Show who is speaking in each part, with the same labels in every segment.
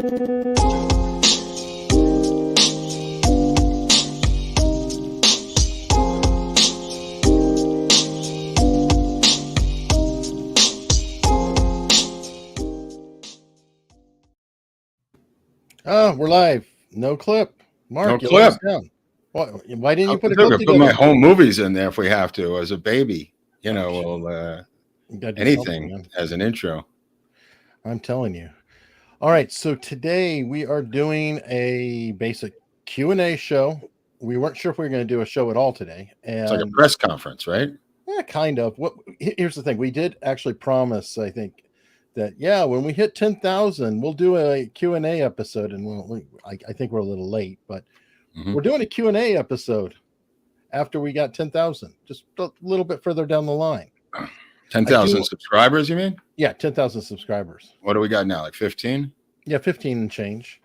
Speaker 1: Oh, we're live. No clip. Mark,
Speaker 2: No
Speaker 1: you let us
Speaker 2: clip.
Speaker 1: down. Why didn't you put a
Speaker 2: I
Speaker 1: clip
Speaker 2: could put my
Speaker 1: together?
Speaker 2: home movies in there if we have to as a baby. You know,
Speaker 1: shit.
Speaker 2: well,
Speaker 1: You gotta do
Speaker 2: anything
Speaker 1: something, man.
Speaker 2: as an intro.
Speaker 1: I'm telling you. All right, so today we are doing a basic Q&A show. We weren't sure if we were going to do a show at all today,
Speaker 2: It's like a
Speaker 1: and
Speaker 2: press conference, right?
Speaker 1: yeah, kind of. Here's the thing: we did actually promise, I think, that when we hit 10,000, we'll do a Q&A episode, and I think we're a little late, but we're doing a Q&A episode after we got 10,000, just a little bit further down the line.
Speaker 2: 10,000 subscribers, you mean?
Speaker 1: Yeah, 10,000 subscribers.
Speaker 2: What do we got now? Like 15?
Speaker 1: Yeah, 15 and change.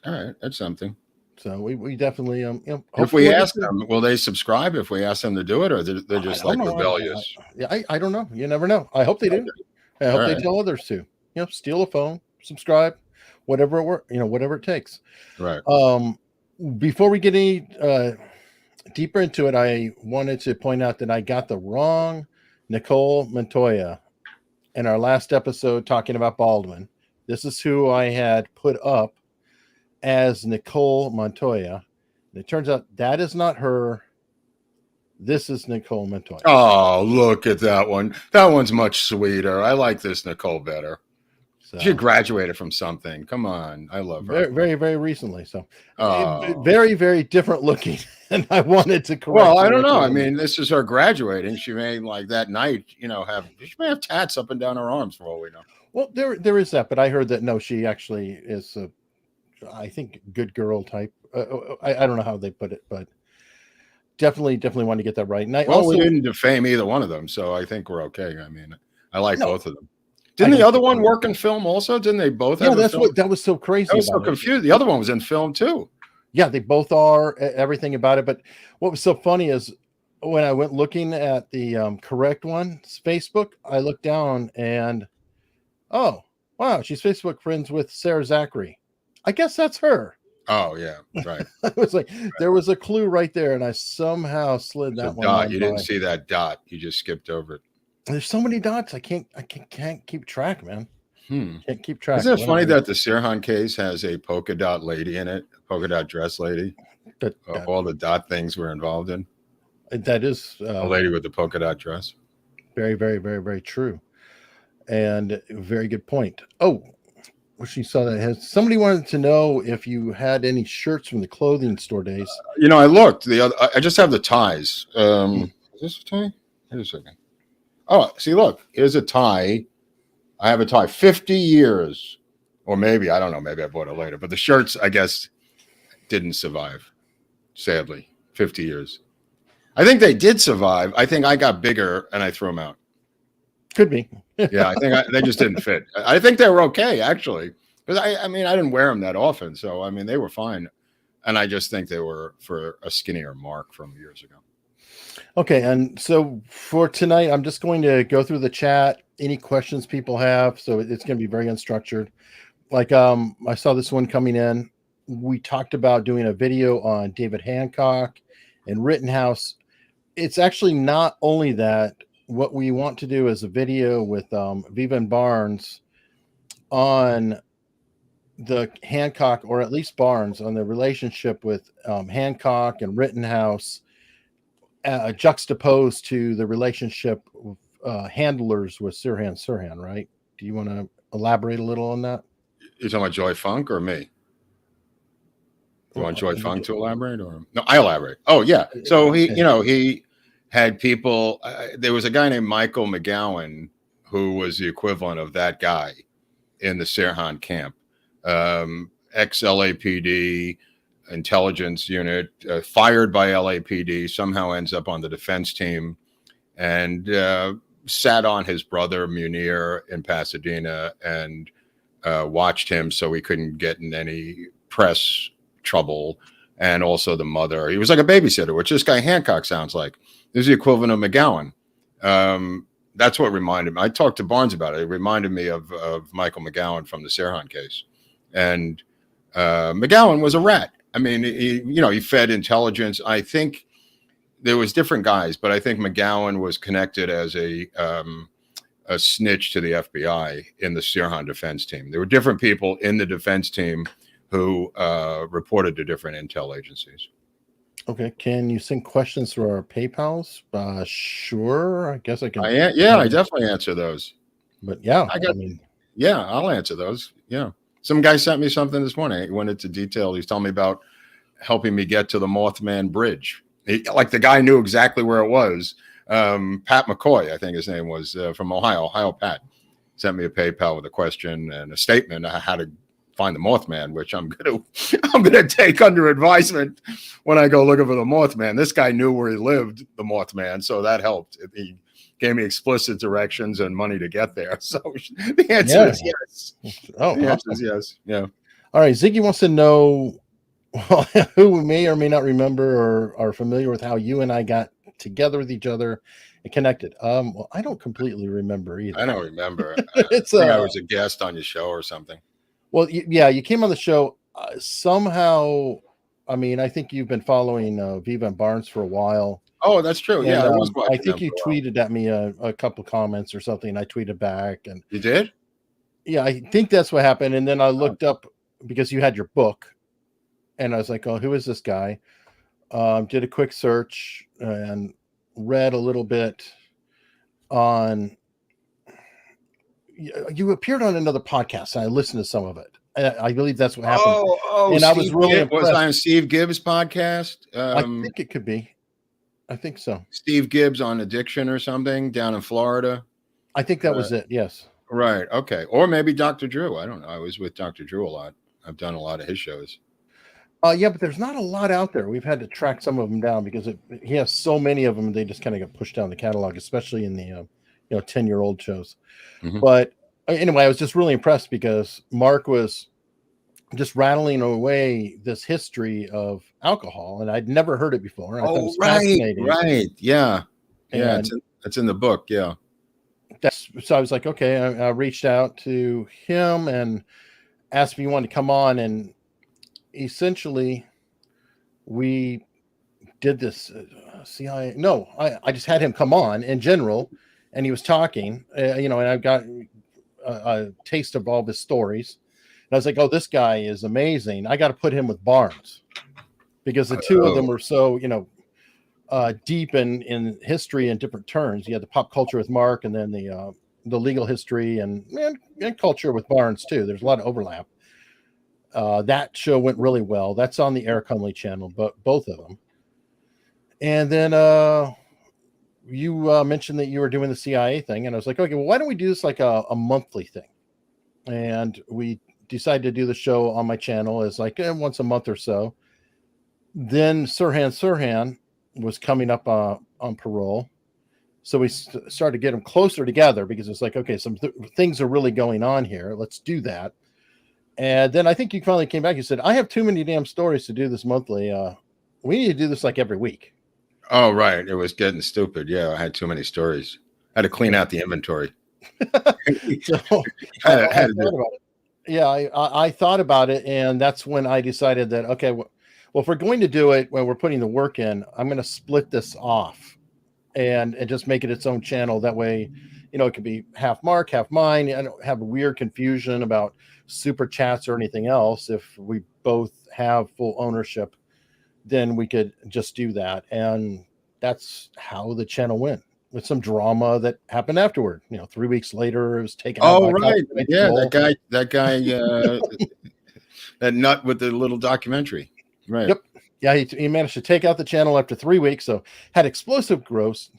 Speaker 2: All right, that's something.
Speaker 1: So we definitely
Speaker 2: if we ask them, will they subscribe if we ask them to do it, or they're just like rebellious?
Speaker 1: I don't know. You never know. I hope they do. I hope they tell others to. Steal a phone, subscribe, whatever whatever it takes.
Speaker 2: Right.
Speaker 1: Before we get any deeper into it, I wanted to point out that I got the wrong Nicole Montoya in our last episode talking about Baldwin. This is who I had put up as Nicole Montoya. And it turns out that is not her. This is Nicole Montoya.
Speaker 2: Oh, look at that one. That one's much sweeter. I like this Nicole better. So, she graduated from something. Come on. I love her.
Speaker 1: Very, very, very recently. So very, very different looking. And I wanted to correct.
Speaker 2: Well, I don't know. I mean, this is her graduating. She may, like that night, she may have tats up and down her arms for all we know.
Speaker 1: Well, there is that, but I heard that no, she actually is I think good girl type. I don't know how they put it, but definitely want to get that right. And
Speaker 2: we didn't defame either one of them, so I think we're okay. I mean, I like both of them. Didn't the other one work in film also? Didn't they both have
Speaker 1: that's what that was so crazy.
Speaker 2: I was so confused. The other one was in film too.
Speaker 1: Yeah, they both are, everything about it. But what was so funny is when I went looking at the correct one, Facebook, I looked down and oh wow, she's Facebook friends with Sarah Zachary. I guess that's her.
Speaker 2: Oh yeah, right.
Speaker 1: It was like there was a clue right there, and I somehow slid that one.
Speaker 2: Dot. You didn't see that dot. You just skipped over it.
Speaker 1: There's so many dots. I can't keep track, man. Can't keep track.
Speaker 2: Isn't it funny that the Sirhan case has a polka dot lady in it, a polka dot dress lady? All the dot things we're involved in.
Speaker 1: That is
Speaker 2: a lady with the polka dot dress.
Speaker 1: Very, very, very, very true, and very good point. Oh. She saw that. Somebody wanted to know if you had any shirts from the clothing store days.
Speaker 2: I looked. I just have the ties. Is this a tie? Wait a second. Oh, see, look. Here's a tie. I have a tie. 50 years, or maybe I don't know. Maybe I bought it later. But the shirts, I guess, didn't survive. Sadly, 50 years. I think they did survive. I think I got bigger and I threw them out.
Speaker 1: Could be.
Speaker 2: Yeah, I think they just didn't fit. I think they were okay, actually. Because I mean, I didn't wear them that often. So, I mean, they were fine. And I just think they were for a skinnier Mark from years ago.
Speaker 1: Okay. And so for tonight, I'm just going to go through the chat, any questions people have. So it's going to be very unstructured. Like I saw this one coming in. We talked about doing a video on David Hancock and Rittenhouse. It's actually not only that. What we want to do is a video with Viva and Barnes on the Hancock, or at least Barnes, on the relationship with Hancock and Rittenhouse, juxtaposed to the relationship of handlers with Sirhan Sirhan, right? Do you want to elaborate a little on that?
Speaker 2: You're talking about Joy Funk or me? You want Joy Funk to elaborate, or no? I elaborate. Oh yeah. So he had people. There was a guy named Michael McGowan who was the equivalent of that guy in the Sirhan camp, ex-LAPD intelligence unit, fired by LAPD, somehow ends up on the defense team, and sat on his brother Munir in Pasadena and watched him so he couldn't get in any press trouble, and also the mother. He was like a babysitter, which this guy Hancock sounds like. This is the equivalent of McGowan. That's what reminded me. I talked to Barnes about it. It reminded me of Michael McGowan from the Sirhan case. And McGowan was a rat. I mean, he fed intelligence. I think there was different guys, but I think McGowan was connected as a snitch to the FBI in the Sirhan defense team. There were different people in the defense team who reported to different intel agencies.
Speaker 1: Okay. Can you send questions through our PayPals? Sure. I guess I can.
Speaker 2: I definitely answer those.
Speaker 1: But yeah,
Speaker 2: I'll answer those. Yeah. Some guy sent me something this morning. He went into detail. He's telling me about helping me get to the Mothman Bridge. The guy knew exactly where it was. Pat McCoy, I think his name was, from Ohio Pat, sent me a PayPal with a question and a statement on how to find the Mothman, which I'm gonna take under advisement when I go looking for the Mothman. This guy knew where he lived, the Mothman, so that helped. He gave me explicit directions and money to get there. So the answer is yes.
Speaker 1: Oh,
Speaker 2: the answer is yes. Yeah.
Speaker 1: All right. Ziggy wants to know who may or may not remember or are familiar with how you and I got together with each other and connected. Well, I don't completely remember either.
Speaker 2: I don't remember. I think I was a guest on your show or something.
Speaker 1: Well, you came on the show somehow. I mean, I think you've been following Viva and Barnes for a while.
Speaker 2: Oh, that's true.
Speaker 1: And,
Speaker 2: yeah,
Speaker 1: I think you tweeted at me a couple comments or something. And I tweeted back, and
Speaker 2: you did.
Speaker 1: Yeah, I think that's what happened. And then I looked up because you had your book, and I was like, "Oh, who is this guy?" Did a quick search and read a little bit on. You appeared on another podcast, and I listened to some of it. I believe that's what happened.
Speaker 2: And I was really impressed. Was I on Steve Gibbs' podcast?
Speaker 1: I think it could be. I think so.
Speaker 2: Steve Gibbs on addiction or something down in Florida.
Speaker 1: I think that was it. Yes.
Speaker 2: Right. Okay. Or maybe Dr. Drew. I don't know. I was with Dr. Drew a lot. I've done a lot of his shows.
Speaker 1: Yeah, but there's not a lot out there. We've had to track some of them down because he has so many of them. They just kind of get pushed down the catalog, especially in the 10-year-old shows. Mm-hmm. But anyway, I was just really impressed because Mark was just rattling away this history of alcohol, and I'd never heard it before. I thought it was fascinating.
Speaker 2: Right. Yeah. Yeah. It's in the book. Yeah.
Speaker 1: So I was like, okay, I reached out to him and asked if he wanted to come on, and essentially we did this CIA. No, I just had him come on in general, and he was talking, and I've got a taste of all of his stories. And I was like, oh, this guy is amazing. I got to put him with Barnes because the two of them were so, deep in history and different turns. You had the pop culture with Mark, and then the legal history and culture with Barnes too. There's a lot of overlap. That show went really well. That's on the Eric Hunley channel, but both of them. And then you mentioned that you were doing the CIA thing, and I was like, okay, well, why don't we do this like a monthly thing? And we decided to do the show on my channel as like once a month or so. Then Sirhan Sirhan was coming up on Parole. So we started to get them closer together because it's like, okay, some things are really going on here. Let's do that. And then I think you finally came back. You said, I have too many damn stories to do this monthly. We need to do this like every week.
Speaker 2: Oh, right. It was getting stupid. Yeah, I had too many stories. I had to clean out the inventory.
Speaker 1: So I thought about it. Yeah, I thought about it, and that's when I decided that, okay, well, if we're going to do it when we're putting the work in, I'm going to split this off and just make it its own channel. That way, it could be half Mark, half mine. I don't have a weird confusion about super chats or anything else. If we both have full ownership, then we could just do that. And that's how the channel went, with some drama that happened afterward. 3 weeks later, it was taken out.
Speaker 2: Oh, right. Yeah, that guy, that nut with the little documentary. Right.
Speaker 1: Yep. Yeah, he managed to take out the channel after 3 weeks, so had explosive growth.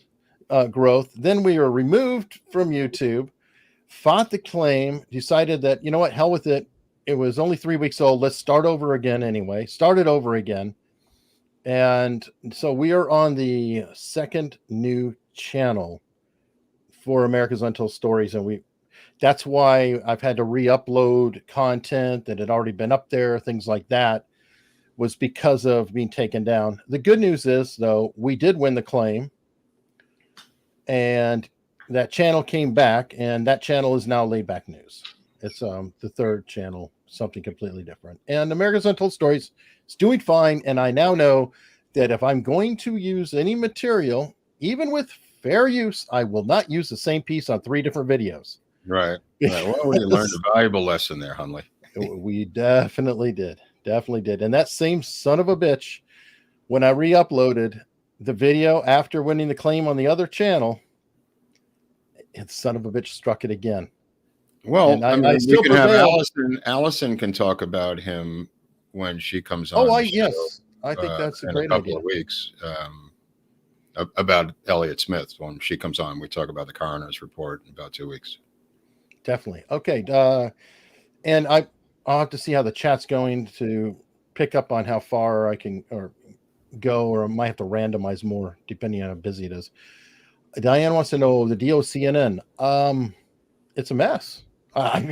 Speaker 1: Then we were removed from YouTube, fought the claim, decided that, you know what, hell with it. It was only 3 weeks old. Let's start over again anyway. Started over again. And so we are on the second new channel for America's Untold Stories. And that's why I've had to re-upload content that had already been up there, things like that, was because of being taken down. The good news is, though, we did win the claim, and that channel came back, and that channel is now Laid Back News. It's the third channel something completely different. And America's Untold Stories is doing fine. And I now know that if I'm going to use any material, even with fair use, I will not use the same piece on 3 different videos.
Speaker 2: Right. Well, we learned a valuable lesson there, Hunley.
Speaker 1: We definitely did. Definitely did. And that same son of a bitch, when I re-uploaded the video after winning the claim on the other channel, it son of a bitch struck it again.
Speaker 2: Well, I mean,
Speaker 1: I still
Speaker 2: we can have
Speaker 1: prevailed.
Speaker 2: Allison can talk about him when she comes on.
Speaker 1: Yes. I think that's a
Speaker 2: in
Speaker 1: great
Speaker 2: a couple
Speaker 1: idea.
Speaker 2: of weeks. About Elliot Smith. When she comes on, we talk about the coroner's report in about 2 weeks.
Speaker 1: Definitely. Okay. And I'll have to see how the chat's going to pick up on how far I can go, or I might have to randomize more depending on how busy it is. Diane wants to know the DOCNN. It's a mess. I've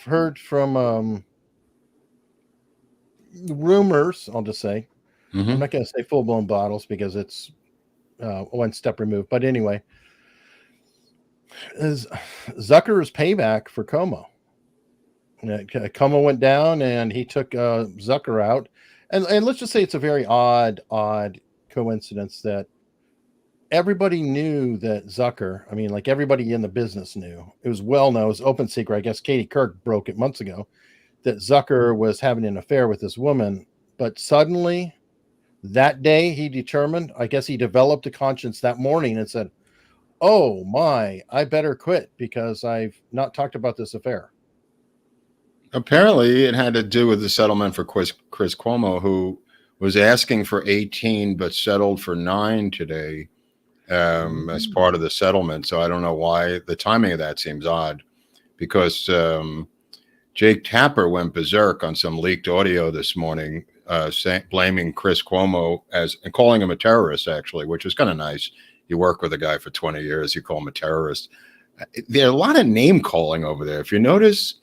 Speaker 1: heard from rumors. I'll just say, I'm not going to say full blown bottles because it's one step removed. But anyway, is Zucker's payback for Como. Como went down and he took Zucker out. And let's just say it's a very odd coincidence that everybody knew that Zucker, I mean, like everybody in the business knew. It was well known, it was open secret. I guess Katie Kirk broke it months ago that Zucker was having an affair with this woman. But suddenly that day he determined, I guess he developed a conscience that morning and said, oh my, I better quit because I've not talked about this affair.
Speaker 2: Apparently, it had to do with the settlement for Chris Cuomo, who was asking for 18 but settled for 9 today as part of the settlement. So I don't know why the timing of that seems odd, because Jake Tapper went berserk on some leaked audio this morning, blaming Chris Cuomo and calling him a terrorist, actually, which was kind of nice. You work with a guy for 20 years, you call him a terrorist. There are a lot of name calling over there. If you notice,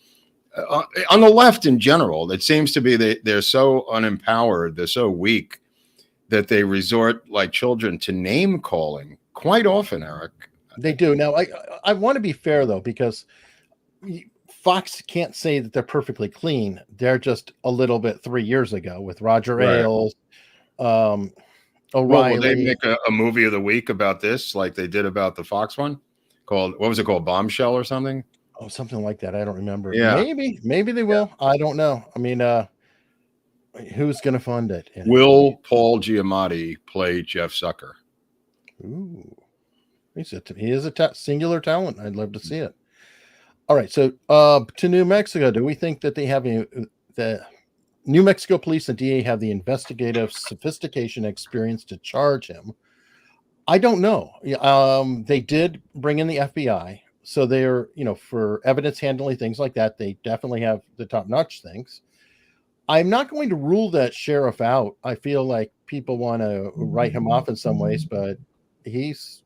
Speaker 2: on the left in general, it seems to be they're so unempowered, they're so weak that they resort like children to name calling quite often, Eric.
Speaker 1: They do. Now, I want to be fair, though, because Fox can't say that they're perfectly clean. They're just a little bit 3 years ago with Roger Ailes, O'Reilly.
Speaker 2: Well, will they make a movie of the week about this, like they did about the Fox one? What was it called? Bombshell or something?
Speaker 1: Oh, something like that. I don't remember.
Speaker 2: Yeah.
Speaker 1: Maybe they will. Yeah. I don't know. I mean, who's going to fund it?
Speaker 2: Will Paul Giamatti play Jeff Zucker?
Speaker 1: Ooh, he is a singular talent. I'd love to see it. All right. So to New Mexico, do we think that they have the New Mexico police and DA have the investigative sophistication experience to charge him? I don't know. They did bring in the FBI. So they're, for evidence handling, things like that, they definitely have the top-notch things. I'm not going to rule that sheriff out. I feel like people want to write him off in some ways, but he's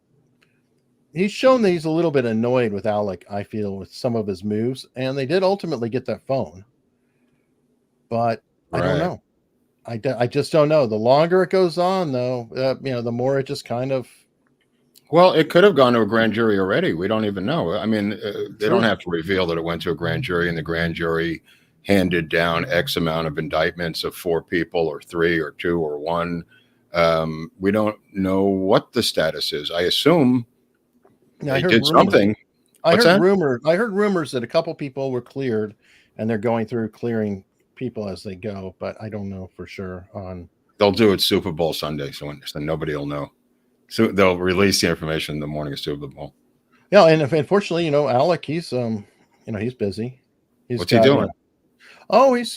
Speaker 1: shown that he's a little bit annoyed with Alec, I feel, with some of his moves. And they did ultimately get that phone. But I don't know. I just don't know. The longer it goes on, though, the more it just kind of...
Speaker 2: Well, it could have gone to a grand jury already. We don't even know. I mean, they don't have to reveal that it went to a grand jury, and the grand jury handed down X amount of indictments of 4 people or 3 or 2 or 1. We don't know what the status is. I assume they did something.
Speaker 1: I heard rumors that a couple people were cleared, and they're going through clearing people as they go, but I don't know for sure.
Speaker 2: They'll do it Super Bowl Sunday, so nobody will know. So they'll release the information in the morning of Super Bowl.
Speaker 1: Yeah, and unfortunately, Alec, he's he's busy.
Speaker 2: What's he doing?
Speaker 1: He's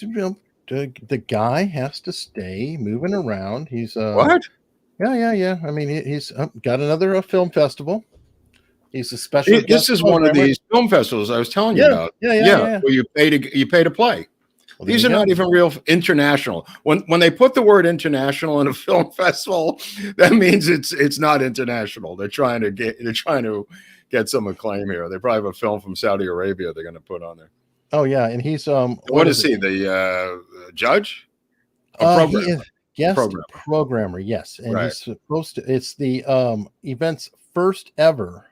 Speaker 1: the guy has to stay moving around. He's
Speaker 2: what?
Speaker 1: Yeah. I mean, he's got another film festival. He's a special.
Speaker 2: This is one of these film festivals I was telling you about.
Speaker 1: Yeah.
Speaker 2: Where you pay to play. Well, these are not even real international. When they put the word international in a film festival, that means it's not international. They're trying to get some acclaim here. They probably have a film from Saudi Arabia they're going to put on there.
Speaker 1: Oh yeah, and he's
Speaker 2: what is he? The judge?
Speaker 1: He is programmer. Yes, and he's supposed to. It's the event's first ever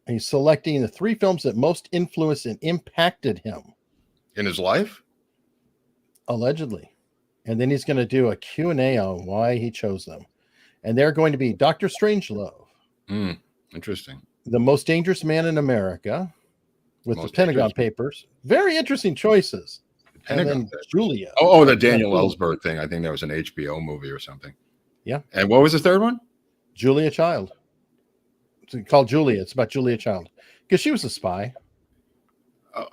Speaker 1: He's selecting the 3 films that most influenced and impacted him,
Speaker 2: In his life?
Speaker 1: allegedly. And then he's going to do a Q&A on why he chose them. And they're going to be Dr. Strangelove,
Speaker 2: Interesting.
Speaker 1: The Most Dangerous Man in America, with
Speaker 2: Most
Speaker 1: the Pentagon
Speaker 2: Dangerous-
Speaker 1: Papers. Very interesting choices.
Speaker 2: Pentagon
Speaker 1: And then
Speaker 2: Papers.
Speaker 1: Julia.
Speaker 2: Oh, the Daniel Ellsberg thing. I think that was an HBO movie or something.
Speaker 1: Yeah.
Speaker 2: And what was the third one?
Speaker 1: Julia Child. It's called Julia. It's about Julia Child because she was a spy.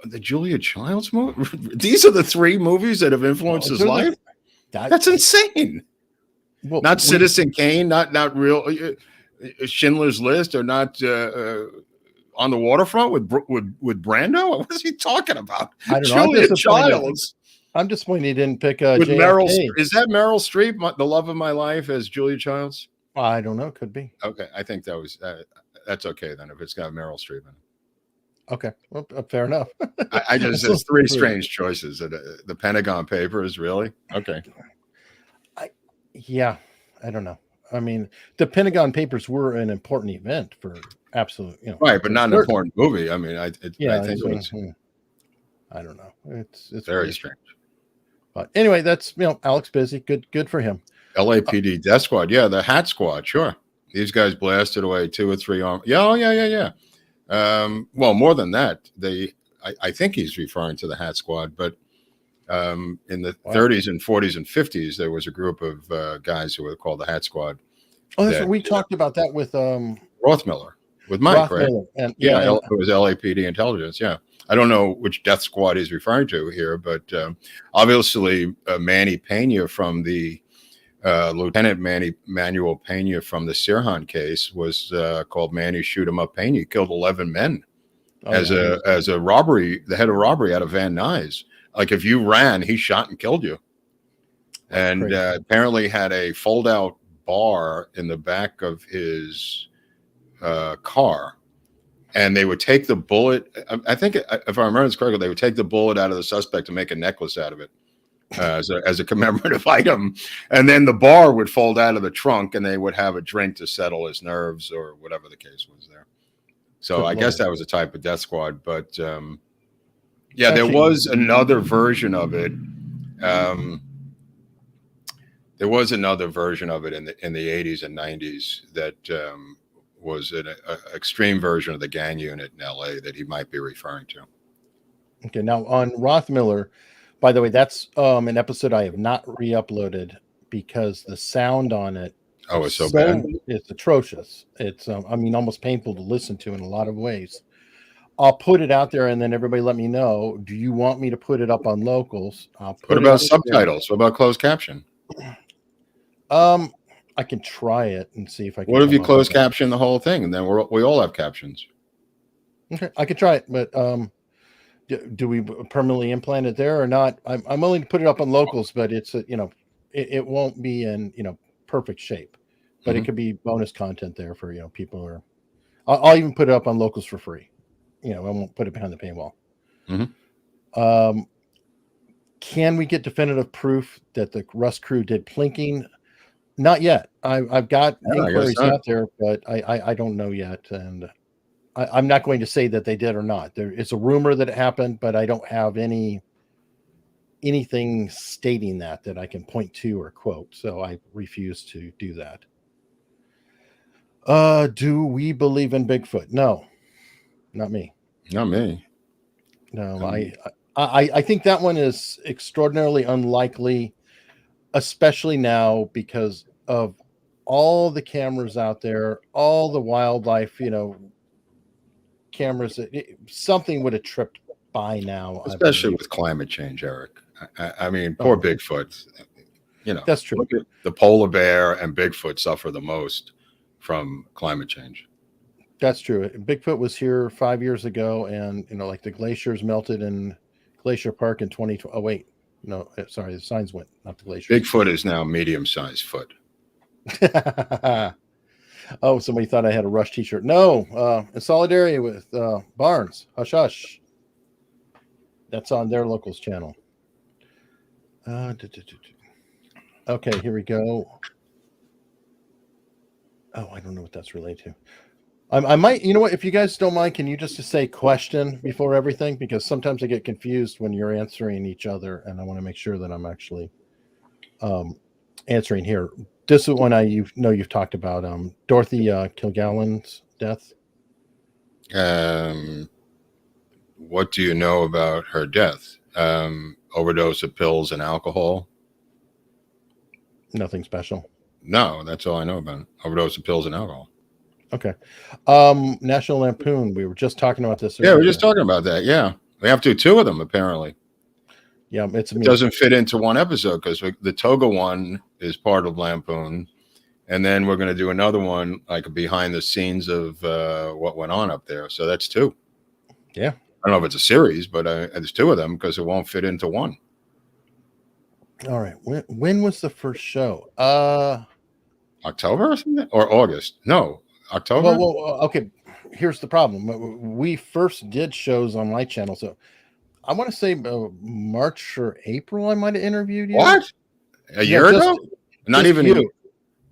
Speaker 2: The Julia Child's movie. These are the 3 movies that have influenced his life. That's insane.
Speaker 1: Well,
Speaker 2: Not Citizen Kane. Not real Schindler's List, or not On the Waterfront with Brando. What is he talking about?
Speaker 1: I don't know.
Speaker 2: Julia Childs.
Speaker 1: I'm disappointed he didn't pick
Speaker 2: With
Speaker 1: JFK.
Speaker 2: Meryl. Is that Meryl Streep, the love of my life, as Julia Childs?
Speaker 1: I don't know. Could be.
Speaker 2: Okay, I think that was that's okay then if it's got Meryl Streep in it.
Speaker 1: Okay, well, fair enough.
Speaker 2: I just there's 3 strange choices. The Pentagon Papers, really? Okay.
Speaker 1: Yeah, I don't know. I mean, the Pentagon Papers were an important event for absolute,
Speaker 2: Right, but not an important movie. I mean, I think it was.
Speaker 1: I don't know. It's
Speaker 2: very
Speaker 1: weird.
Speaker 2: strange.
Speaker 1: But anyway, that's Alex busy. Good for him.
Speaker 2: LAPD Death Squad, yeah, the Hat Squad, sure. These guys blasted away 2 or 3 armed. Yeah. Well, more than that, I think he's referring to the Hat Squad, but in the 30s and 40s and 50s, there was a group of guys who were called the Hat Squad.
Speaker 1: Oh, that's what we talked about that with
Speaker 2: Rothmiller, with Mike, right?
Speaker 1: And,
Speaker 2: it was LAPD intelligence. Yeah, I don't know which Death Squad he's referring to here, but obviously Manny Pena from the Lieutenant Manuel Pena from the Sirhan case was called Manny Shoot 'em Up Pena. He killed 11 men as a robbery, the head of robbery out of Van Nuys. Like if you ran, he shot and killed you. And apparently had a fold-out bar in the back of his car. And they would take the bullet. I think, if I remember this correctly, they would take the bullet out of the suspect to make a necklace out of it. As a commemorative item, and then the bar would fold out of the trunk, and they would have a drink to settle his nerves or whatever the case was there. So I guess that was a type of Death Squad, but there was another version of it. There was another version of it in the 80s and 90s that was an extreme version of the gang unit in LA that he might be referring to.
Speaker 1: Okay, now on Rothmiller. By the way, that's an episode I have not re-uploaded because the sound on it
Speaker 2: it's so bad.
Speaker 1: It's atrocious. It's almost painful to listen to in a lot of ways. I'll put it out there and then everybody let me know. Do you want me to put it up on locals?
Speaker 2: What about subtitles? What about closed caption?
Speaker 1: I can try it and see if I can.
Speaker 2: What if you close caption the whole thing and then we all have captions?
Speaker 1: Okay, I could try it, but do we permanently implant it there or not? I'm willing to put it up on locals, but it's it won't be in perfect shape, but it could be bonus content there for people who are. I'll even put it up on locals for free. I won't put it behind the paywall. Can we get definitive proof that the Rust crew did plinking? Not yet. I've got inquiries out there, but I don't know yet, and I'm not going to say that they did or not. There is a rumor that it happened, but I don't have anything stating that I can point to or quote. So I refuse to do that. Do we believe in Bigfoot? No, not me.
Speaker 2: Not me.
Speaker 1: No, I think that one is extraordinarily unlikely, especially now because of all the cameras out there, all the wildlife, cameras. Something would have tripped by now,
Speaker 2: especially with climate change, Eric. I mean, poor Bigfoot.
Speaker 1: That's true.
Speaker 2: The polar bear and Bigfoot suffer the most from climate change.
Speaker 1: That's true. Bigfoot was here 5 years ago, and like the glaciers melted in Glacier Park in 2020. Oh wait, no, sorry, the signs went, not the glaciers.
Speaker 2: Bigfoot is now medium-sized foot.
Speaker 1: Oh, somebody thought I had a Rush t-shirt. No, in solidarity with Barnes. Hush hush. That's on their locals channel. Okay, here we go. Oh, I don't know what that's related to. I might, you know what, if you guys don't mind, can you just say question before everything? Because sometimes I get confused when you're answering each other, and I want to make sure that I'm actually answering here. This is one you've talked about. Dorothy Kilgallen's death.
Speaker 2: What do you know about her death? Overdose of pills and alcohol?
Speaker 1: Nothing special.
Speaker 2: No, that's all I know about it. Overdose of pills and alcohol.
Speaker 1: Okay. National Lampoon. We were just talking about this.
Speaker 2: Yeah, we're just talking about that. Yeah, we have two of them apparently.
Speaker 1: Yeah, it
Speaker 2: doesn't fit into one episode because the Toga one is part of Lampoon, and then we're going to do another one like behind the scenes of what went on up there. So that's two.
Speaker 1: Yeah,
Speaker 2: I don't know if it's a series, but there's two of them because it won't fit into one.
Speaker 1: All right. When was the first show?
Speaker 2: October or something, or August? No, October.
Speaker 1: Well, okay. Here's the problem. We first did shows on my channel, so I want to say March or April. I might have interviewed you.
Speaker 2: What? A year ago? Not even
Speaker 1: you.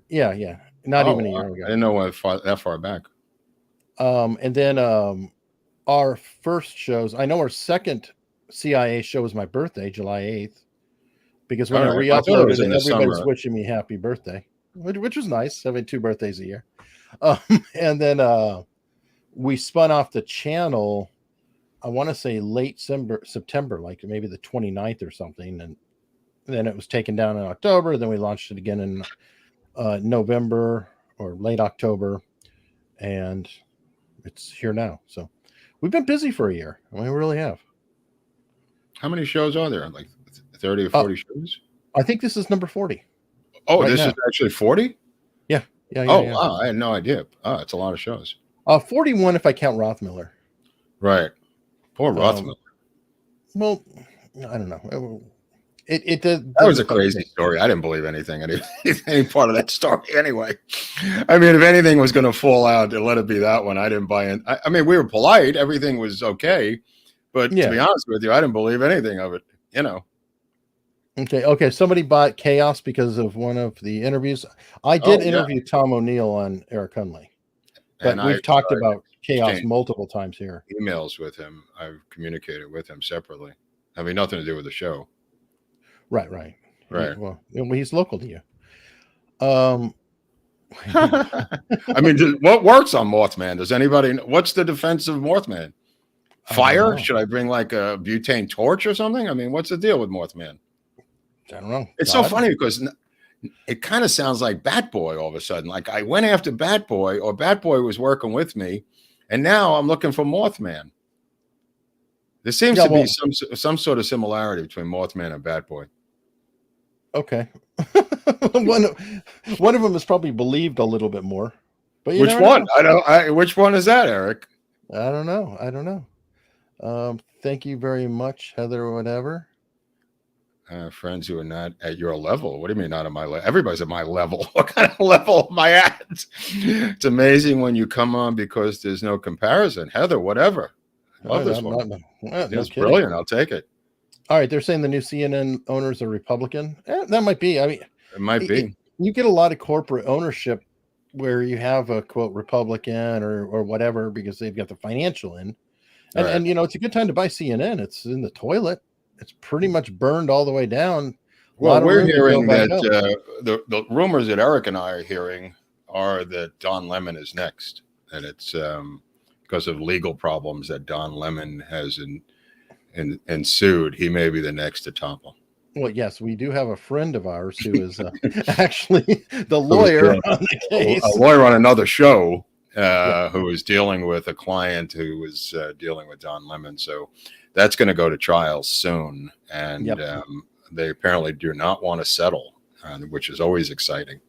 Speaker 1: Yeah. Not even a year ago.
Speaker 2: I didn't know that far back.
Speaker 1: And then our first shows. I know our second CIA show was my birthday, July 8th, because when I re-uploaded it, everybody's wishing me happy birthday, which was nice, having 2 birthdays a year. And then we spun off the channel, I want to say late September, like maybe the 29th or something. And then it was taken down in October. Then we launched it again in November or late October. And it's here now. So we've been busy for a year. We really have.
Speaker 2: How many shows are there? Like 30 or 40 shows?
Speaker 1: I think this is number 40.
Speaker 2: Oh, this is actually 40?
Speaker 1: Yeah.
Speaker 2: Wow. I had no idea. Oh, it's a lot of shows.
Speaker 1: 41 if I count Rothmiller.
Speaker 2: Right. Poor Rothmiller.
Speaker 1: Well, I don't know. That
Speaker 2: was a crazy story. I didn't believe any part of that story anyway. I mean, if anything was going to fall out, let it be that one. I didn't buy in. I mean, we were polite. Everything was okay. But to be honest with you, I didn't believe anything of it,
Speaker 1: Okay. Somebody bought Chaos because of one of the interviews. I did interview Tom O'Neill on Eric Hunley. But we've talked about Chaos multiple times here.
Speaker 2: Emails with him. I've communicated with him separately. I mean, nothing to do with the show.
Speaker 1: Right. Well, he's local to you.
Speaker 2: I mean, what works on Mothman? Does anybody know? What's the defense of Mothman? Fire? Should I bring like a butane torch or something? I mean, what's the deal with Mothman?
Speaker 1: I don't know.
Speaker 2: It's so funny because it kind of sounds like Bat Boy all of a sudden. Like I went after Bat Boy, or Bat Boy was working with me, and now I'm looking for Mothman. There seems to be some sort of similarity between Mothman and Bat Boy.
Speaker 1: Okay. one of them is probably believed a little bit more. But
Speaker 2: which one? Which one is that, Eric?
Speaker 1: I don't know. Thank you very much, Heather, or whatever.
Speaker 2: Friends who are not at your level. What do you mean not at my level? Everybody's at my level. What kind of level am I at? It's amazing when you come on because there's no comparison. Heather, whatever. I love this one. It's brilliant. I'll take it.
Speaker 1: All right. They're saying the new CNN owners are Republican. That might be. I mean,
Speaker 2: it might be.
Speaker 1: You get a lot of corporate ownership where you have a quote Republican or whatever because they've got the financial in. And it's a good time to buy CNN. It's in the toilet. It's pretty much burned all the way down.
Speaker 2: Well, we're hearing that the rumors that Eric and I are hearing are that Don Lemon is next, and it's because of legal problems that Don Lemon has ensued. He may be the next to topple.
Speaker 1: Well, yes, we do have a friend of ours who is actually the lawyer on the case.
Speaker 2: A lawyer on another show who is dealing with a client who was dealing with Don Lemon. So that's going to go to trial soon. And they apparently do not want to settle, which is always exciting.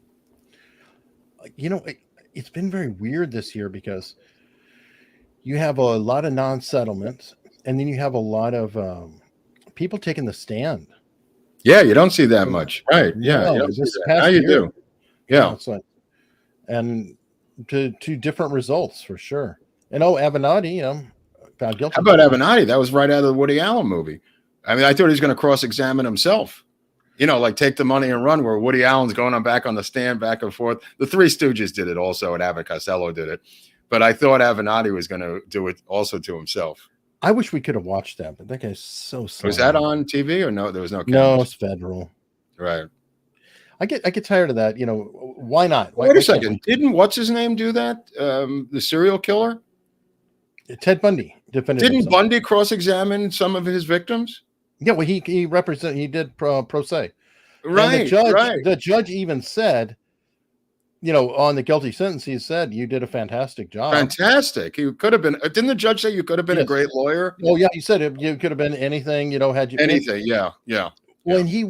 Speaker 1: It's been very weird this year because you have a lot of non-settlements and then you have a lot of people taking the stand.
Speaker 2: Yeah, you don't see that much. Right. Yeah.
Speaker 1: No,
Speaker 2: now you do. Yeah.
Speaker 1: And to different results for sure. And Avenatti, found guilty.
Speaker 2: How about Avenatti? That was right out of the Woody Allen movie. I mean, I thought he was going to cross-examine himself. Like take the money and run, where Woody Allen's going back on the stand, back and forth. The Three Stooges did it also, and Abbott Costello did it. but I thought Avenatti was going to do it also to himself.
Speaker 1: I wish we could have watched that, but that guy's so sad.
Speaker 2: Was that on TV or no? There was no cameras.
Speaker 1: No, it's federal.
Speaker 2: Right.
Speaker 1: I get tired of that. Why not?
Speaker 2: Wait a second. Didn't what's his name do that? The serial killer?
Speaker 1: Ted Bundy defended
Speaker 2: Didn't
Speaker 1: himself.
Speaker 2: Bundy cross-examine some of his victims?
Speaker 1: Yeah, well, he did pro se.
Speaker 2: Right.
Speaker 1: And the judge,
Speaker 2: right.
Speaker 1: The judge even said, on the guilty sentence, he said, "You did a fantastic job."
Speaker 2: Fantastic. You could have been. Didn't the judge say you could have been a great lawyer?
Speaker 1: Oh yeah, he said you could have been anything. Had you
Speaker 2: anything? Yeah.
Speaker 1: Well, and he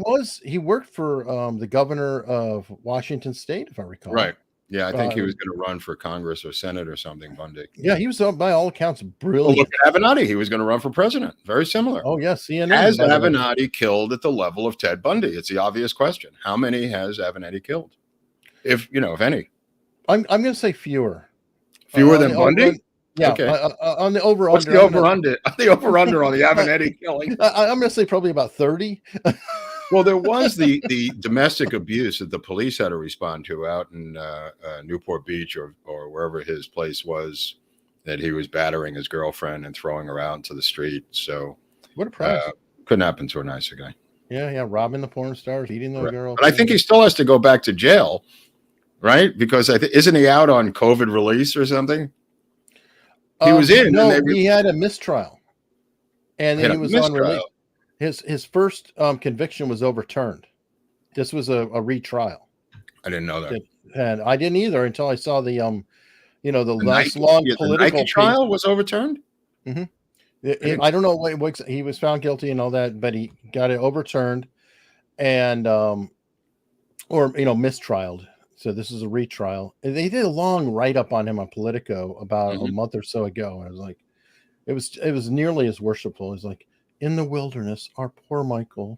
Speaker 1: worked for the governor of Washington State, if I recall.
Speaker 2: Right. Yeah, I think he was going to run for Congress or Senate or something, Bundy.
Speaker 1: Yeah, he was, by all accounts, brilliant.
Speaker 2: Well, look at Avenatti. He was going to run for president. Very similar.
Speaker 1: Oh, yes. CNN.
Speaker 2: Has Avenatti killed at the level of Ted Bundy? It's the obvious question. How many has Avenatti killed? If any.
Speaker 1: I'm going to say fewer.
Speaker 2: Fewer than Bundy?
Speaker 1: Yeah.
Speaker 2: Okay.
Speaker 1: On the over-under.
Speaker 2: What's the over-under? The over-under on the Avenatti killing?
Speaker 1: I'm going to say probably about 30.
Speaker 2: Well, there was the domestic abuse that the police had to respond to out in Newport Beach or wherever his place was, that he was battering his girlfriend and throwing her out into the street. So
Speaker 1: what a prize.
Speaker 2: Couldn't happen to a nicer guy.
Speaker 1: Yeah, robbing the porn stars, eating the girl.
Speaker 2: But I think he still has to go back to jail, right? Because isn't he out on COVID release or something? He was in.
Speaker 1: No, he had a mistrial. And then he was on release. His first conviction was overturned. This was a retrial.
Speaker 2: I didn't know that,
Speaker 1: and I didn't either until I saw the last long political
Speaker 2: trial was overturned.
Speaker 1: Mm-hmm. I don't know what he was found guilty and all that, but he got it overturned, and mistrialed. So this is a retrial. They did a long write up on him on Politico about a month or so ago, and I was like, it was nearly as worshipful as like. In the wilderness, our poor Michael,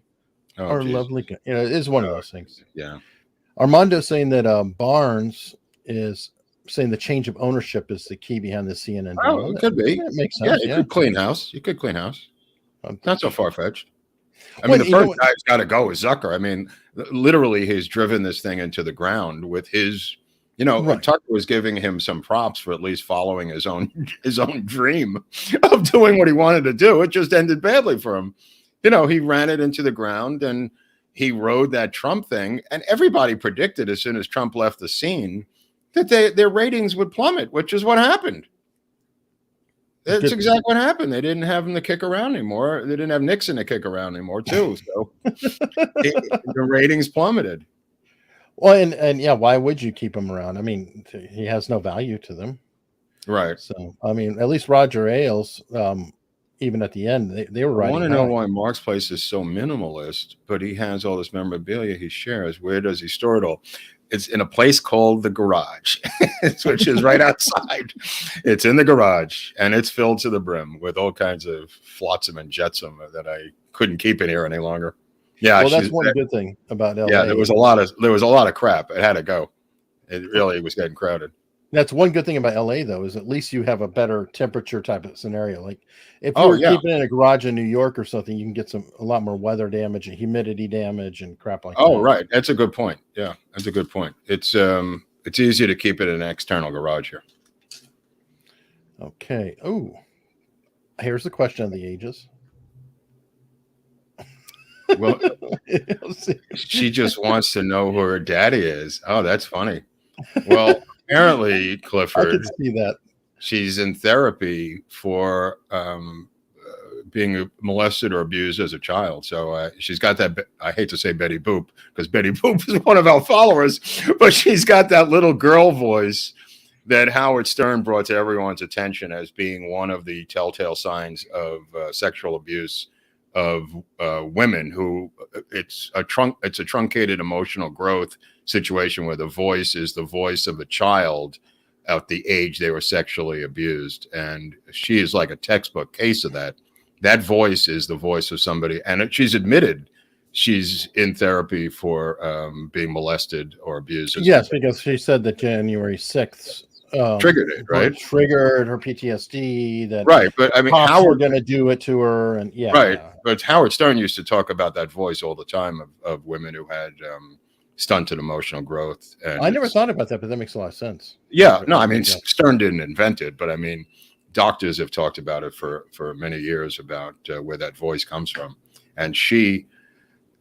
Speaker 1: our lovely, it is one of those things.
Speaker 2: Yeah.
Speaker 1: Armando's saying that Barnes is saying the change of ownership is the key behind the CNN.
Speaker 2: Oh, it could be.
Speaker 1: That makes sense.
Speaker 2: Yeah, you could clean house. Not so far-fetched. I
Speaker 1: Well,
Speaker 2: mean, the first guy's got to go is Zucker. I mean, literally, he's driven this thing into the ground with his. Tucker was giving him some props for at least following his own dream of doing what he wanted to do. It just ended badly for him. He ran it into the ground and he rode that Trump thing. And everybody predicted as soon as Trump left the scene that their ratings would plummet, which is what happened. That's exactly what happened. They didn't have him to kick around anymore. They didn't have Nixon to kick around anymore, too. So the ratings plummeted.
Speaker 1: Well, and yeah, why would you keep him around? I mean, he has no value to them.
Speaker 2: Right.
Speaker 1: So, I mean, at least Roger Ailes, even at the end, they were right.
Speaker 2: I want to know why Mark's place is so minimalist, but he has all this memorabilia he shares. Where does he store it all? It's in a place called the garage, which is right outside. It's in the garage, and it's filled to the brim with all kinds of flotsam and jetsam that I couldn't keep in here any longer. Yeah,
Speaker 1: well, that's one good thing about LA.
Speaker 2: Yeah, there was a lot of crap. It had to go. It really was getting crowded.
Speaker 1: That's one good thing about LA, though, is at least you have a better temperature type of scenario. Like if you were keeping it in a garage in New York or something, you can get a lot more weather damage and humidity damage and crap like that.
Speaker 2: Oh, right. That's a good point. Yeah, that's a good point. It's easier to keep it in an external garage here.
Speaker 1: Okay. Oh, here's the question of the ages.
Speaker 2: Well, she just wants to know who her daddy is. Oh, that's funny. Well, apparently, Clifford,
Speaker 1: I can see that
Speaker 2: she's in therapy for being molested or abused as a child. So she's got that. I hate to say Betty Boop because Betty Boop is one of our followers, but she's got that little girl voice that Howard Stern brought to everyone's attention as being one of the telltale signs of sexual abuse of women who it's a truncated emotional growth situation where the voice is the voice of a child at the age they were sexually abused. And she is like a textbook case of that. That voice is the voice of somebody. And she's admitted she's in therapy for being molested or abused.
Speaker 1: Yes, because she said that January 6th
Speaker 2: triggered it, right?
Speaker 1: Triggered her PTSD. That
Speaker 2: right, but I mean,
Speaker 1: Howard going to do it to her, and yeah,
Speaker 2: right. But Howard Stern used to talk about that voice all the time of women who had stunted emotional growth. And
Speaker 1: I never thought about that, but that makes a lot of sense.
Speaker 2: Yeah, no, I mean, Stern didn't invent it, but I mean, doctors have talked about it for many years about where that voice comes from. And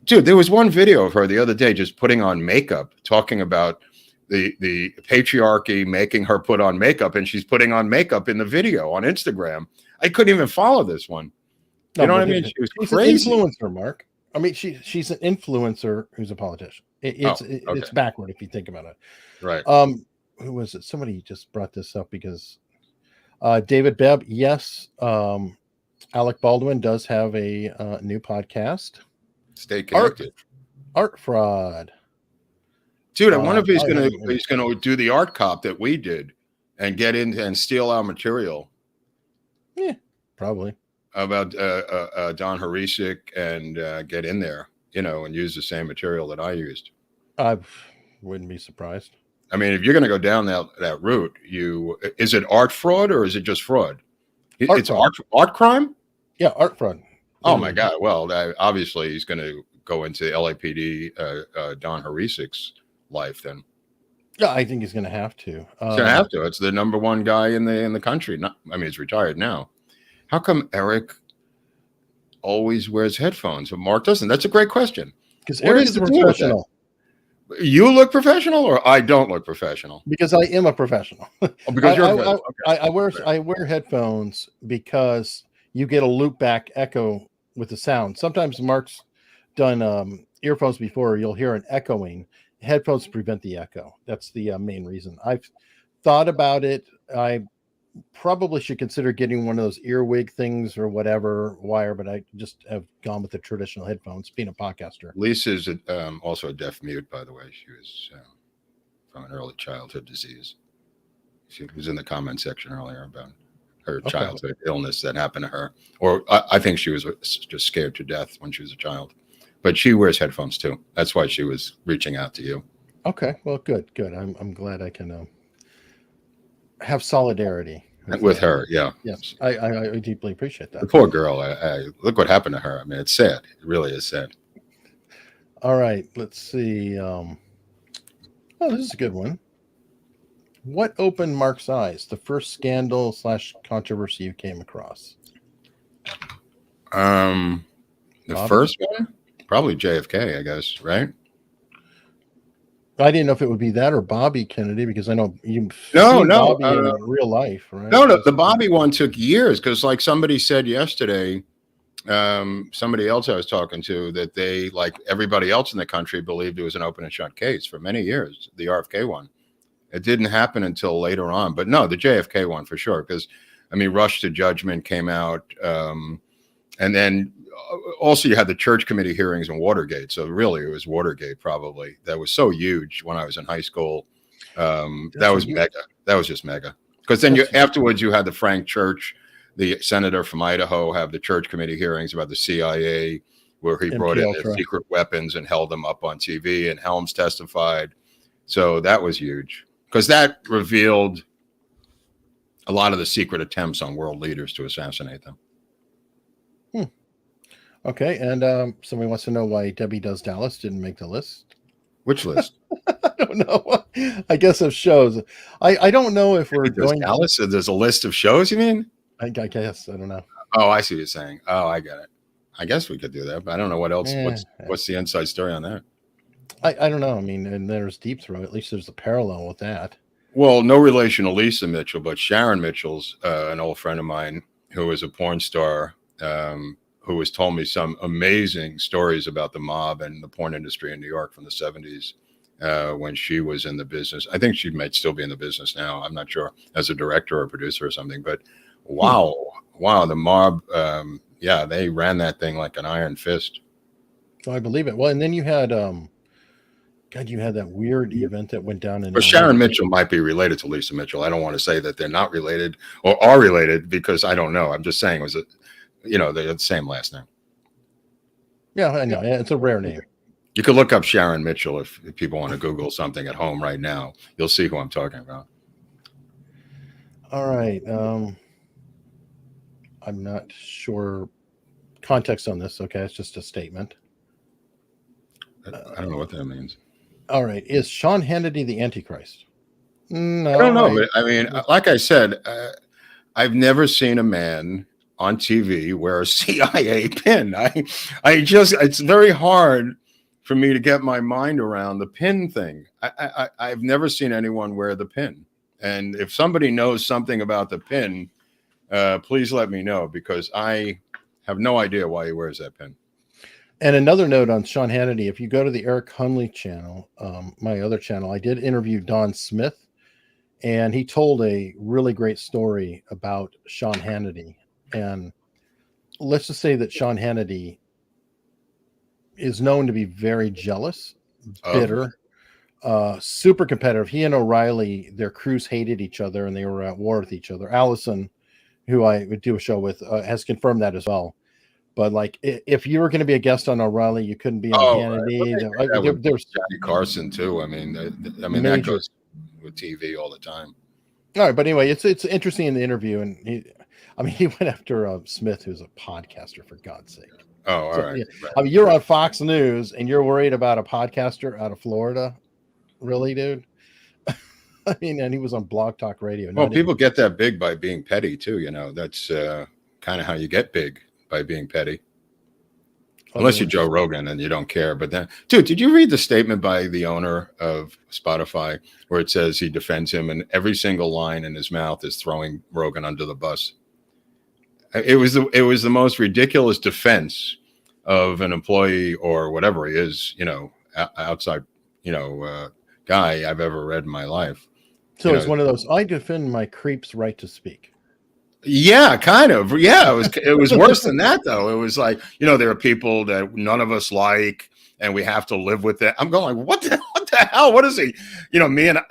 Speaker 2: dude, there was one video of her the other day just putting on makeup, talking about the patriarchy making her put on makeup, and she's putting on makeup in the video on Instagram. I couldn't even follow this one. You know what I mean? She was crazy.
Speaker 1: An influencer, Mark. I mean, she's an influencer who's a politician. It's backward if you think about it.
Speaker 2: Right.
Speaker 1: Who was it? Somebody just brought this up because David Bebb. Yes. Alec Baldwin does have a new podcast.
Speaker 2: Stay connected.
Speaker 1: Art fraud.
Speaker 2: Dude, I wonder if he's gonna do the art cop that we did and get in and steal our material.
Speaker 1: Yeah, probably.
Speaker 2: About Don Harisic and get in there, and use the same material that I used.
Speaker 1: I wouldn't be surprised.
Speaker 2: I mean, if you're going to go down that route, is it art fraud or is it just fraud? It's art crime?
Speaker 1: Yeah, art fraud.
Speaker 2: Oh my God. Well, obviously he's going to go into LAPD Don Harisic's life then.
Speaker 1: Yeah, I think he's going to have to.
Speaker 2: He's going to have to. It's the number one guy in the country. He's retired now. How come Eric always wears headphones but Mark doesn't? That's a great question.
Speaker 1: Because Eric is a professional.
Speaker 2: You look professional, or I don't look professional?
Speaker 1: Because I am a professional.
Speaker 2: Because
Speaker 1: I wear headphones because you get a loop back echo with the sound. Sometimes Mark's done earphones before. You'll hear an echoing. Headphones prevent the echo. That's the main reason. I've thought about it. I probably should consider getting one of those earwig things or whatever wire, but I just have gone with the traditional headphones, being a podcaster.
Speaker 2: Lisa's also a deaf mute, by the way. She was from an early childhood disease. She was in the comment section earlier about her childhood illness that happened to her. Or I think she was just scared to death when she was a child. But she wears headphones too. That's why she was reaching out to you.
Speaker 1: Okay, well, good. I'm glad I can have solidarity
Speaker 2: with her. Yeah.
Speaker 1: Yes, I deeply appreciate that.
Speaker 2: The poor girl. I look what happened to her. I mean, it's sad. It really is sad.
Speaker 1: All right, let's see. Oh, this is a good one. What opened Mark's eyes? The first scandal / controversy you came across?
Speaker 2: The first one? Probably JFK, I guess, right?
Speaker 1: I didn't know if it would be that or Bobby Kennedy, because I know you
Speaker 2: Bobby
Speaker 1: in real life, right?
Speaker 2: No, the Bobby one took years because, like somebody said yesterday, somebody else I was talking to, that they, like everybody else in the country, believed it was an open and shut case for many years, the RFK one. It didn't happen until later on. But no, the JFK one for sure, because, Rush to Judgment came out. And then also you had the church committee hearings in Watergate. So really it was Watergate probably. That was so huge when I was in high school. That was mega. That was just mega. Because then afterwards you had the Frank Church, the senator from Idaho, have the church committee hearings about the CIA, where he brought in their secret weapons and held them up on TV, and Helms testified. So that was huge because that revealed a lot of the secret attempts on world leaders to assassinate them.
Speaker 1: Okay, and somebody wants to know why Debbie Does Dallas didn't make the list.
Speaker 2: Which list?
Speaker 1: I don't know. I guess of shows. I don't know if we're going
Speaker 2: Dallas. So there's a list of shows, you mean?
Speaker 1: I guess. I don't know.
Speaker 2: Oh, I see what you're saying. Oh, I get it. I guess we could do that, but I don't know what else. What's the inside story on that?
Speaker 1: I don't know. I mean, and there's Deep Throat. At least there's a parallel with that.
Speaker 2: Well, no relation to Lisa Mitchell, but Sharon Mitchell's an old friend of mine who was a porn star. Who has told me some amazing stories about the mob and the porn industry in New York from the 70s when she was in the business. I think she might still be in the business now. I'm not sure, as a director or producer or something. But wow, the mob, they ran that thing like an iron fist.
Speaker 1: Oh, I believe it. Well, and then you had, you had that weird event that went down in.
Speaker 2: But Sharon Mitchell might be related to Lisa Mitchell. I don't want to say that they're not related or are related because I don't know. I'm just saying they have the same last name.
Speaker 1: Yeah, I know. It's a rare name.
Speaker 2: You could look up Sharon Mitchell if people want to Google something at home right now. You'll see who I'm talking about.
Speaker 1: All right. I'm not sure context on this. Okay, it's just a statement.
Speaker 2: I don't know what that means.
Speaker 1: All right. Is Sean Hannity the Antichrist?
Speaker 2: I don't
Speaker 1: No,
Speaker 2: know, but I mean, like I said, I've never seen a man on TV wear a CIA pin. It's very hard for me to get my mind around the pin thing. I've never seen anyone wear the pin. And if somebody knows something about the pin, please let me know, because I have no idea why he wears that pin.
Speaker 1: And another note on Sean Hannity, if you go to the Eric Hunley channel, my other channel, I did interview Don Smith, and he told a really great story about Sean Hannity. And let's just say that Sean Hannity is known to be very jealous, bitter, super competitive. He and O'Reilly, their crews hated each other and they were at war with each other. Allison, who I would do a show with, has confirmed that as well. But like, if you were going to be a guest on O'Reilly, you couldn't be on Hannity.
Speaker 2: Right. There's Johnny Carson too. I mean, that goes with TV all the time.
Speaker 1: All right, but anyway, it's interesting in the interview, and he went after Smith, who's a podcaster, for God's sake.
Speaker 2: Oh, all right.
Speaker 1: Yeah. Right. I mean, you're on Fox News, and you're worried about a podcaster out of Florida, really, dude? I mean, and he was on Blog Talk Radio.
Speaker 2: Well, people get that big by being petty too. That's kind of how you get big, by being petty. Unless you're Joe Rogan and you don't care. But then, dude, did you read the statement by the owner of Spotify where it says he defends him and every single line in his mouth is throwing Rogan under the bus? It was the most ridiculous defense of an employee or whatever he is, outside, guy I've ever read in my life.
Speaker 1: So it's one of those, I defend my creep's right to speak.
Speaker 2: Yeah, kind of. Yeah, it was worse than that, though. It was like, there are people that none of us like, and we have to live with it. I'm going, what the hell? What is he? Mia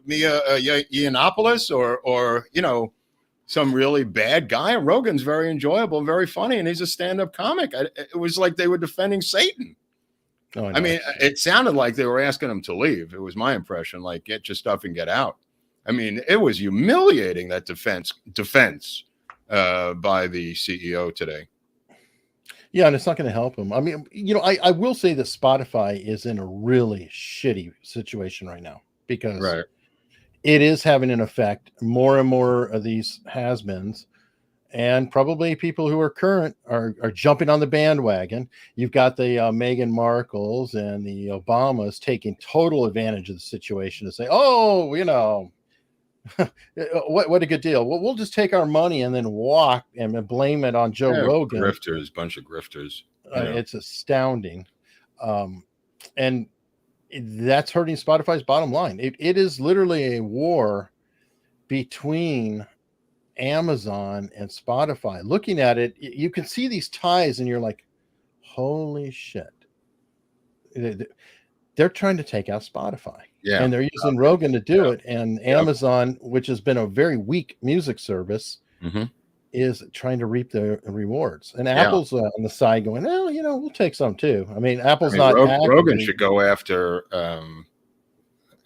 Speaker 2: Yiannopoulos or some really bad guy. Rogan's very enjoyable and very funny, and he's a stand-up comic. It was like they were defending Satan. Oh, I mean, it sounded like they were asking him to leave. It was my impression, like, get your stuff and get out. I mean, it was humiliating, that defense by the CEO today.
Speaker 1: Yeah, and it's not going to help him. I mean, I will say that Spotify is in a really shitty situation right now, because it is having an effect. More and more of these has-beens and probably people who are current are jumping on the bandwagon. You've got the Meghan Markles and the Obamas taking total advantage of the situation to say, oh, what a good deal. Well, we'll just take our money and then walk and blame it on Joe Rogan.
Speaker 2: Bunch of grifters.
Speaker 1: It's astounding. And that's hurting Spotify's bottom line. It is literally a war between Amazon and Spotify. Looking at it, you can see these ties and you're like, holy shit. They're trying to take out Spotify. Yeah. And they're using Rogan to do it. And Amazon, which has been a very weak music service, is trying to reap the rewards. And Apple's on the side going, well, we'll take some too. I mean, Apple's not.
Speaker 2: Rogan should go after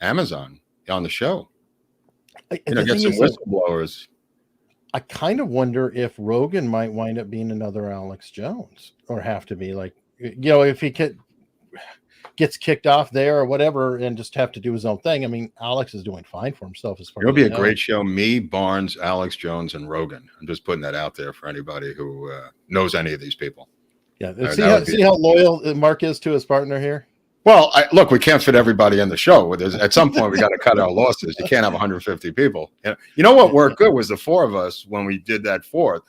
Speaker 2: Amazon on the show. Get some whistleblowers.
Speaker 1: I kind of wonder if Rogan might wind up being another Alex Jones, or have to be like, if he gets kicked off there or whatever and just have to do his own thing. I mean, Alex is doing fine for himself as far as
Speaker 2: it'll be a great show. Me, Barnes, Alex Jones, and Rogan. I'm just putting that out there for anybody who knows any of these people.
Speaker 1: Yeah. See how loyal Mark is to his partner here?
Speaker 2: Well, look, we can't fit everybody in the show. At some point, we got to cut our losses. You can't have 150 people. You know what worked good was the four of us when we did that fourth.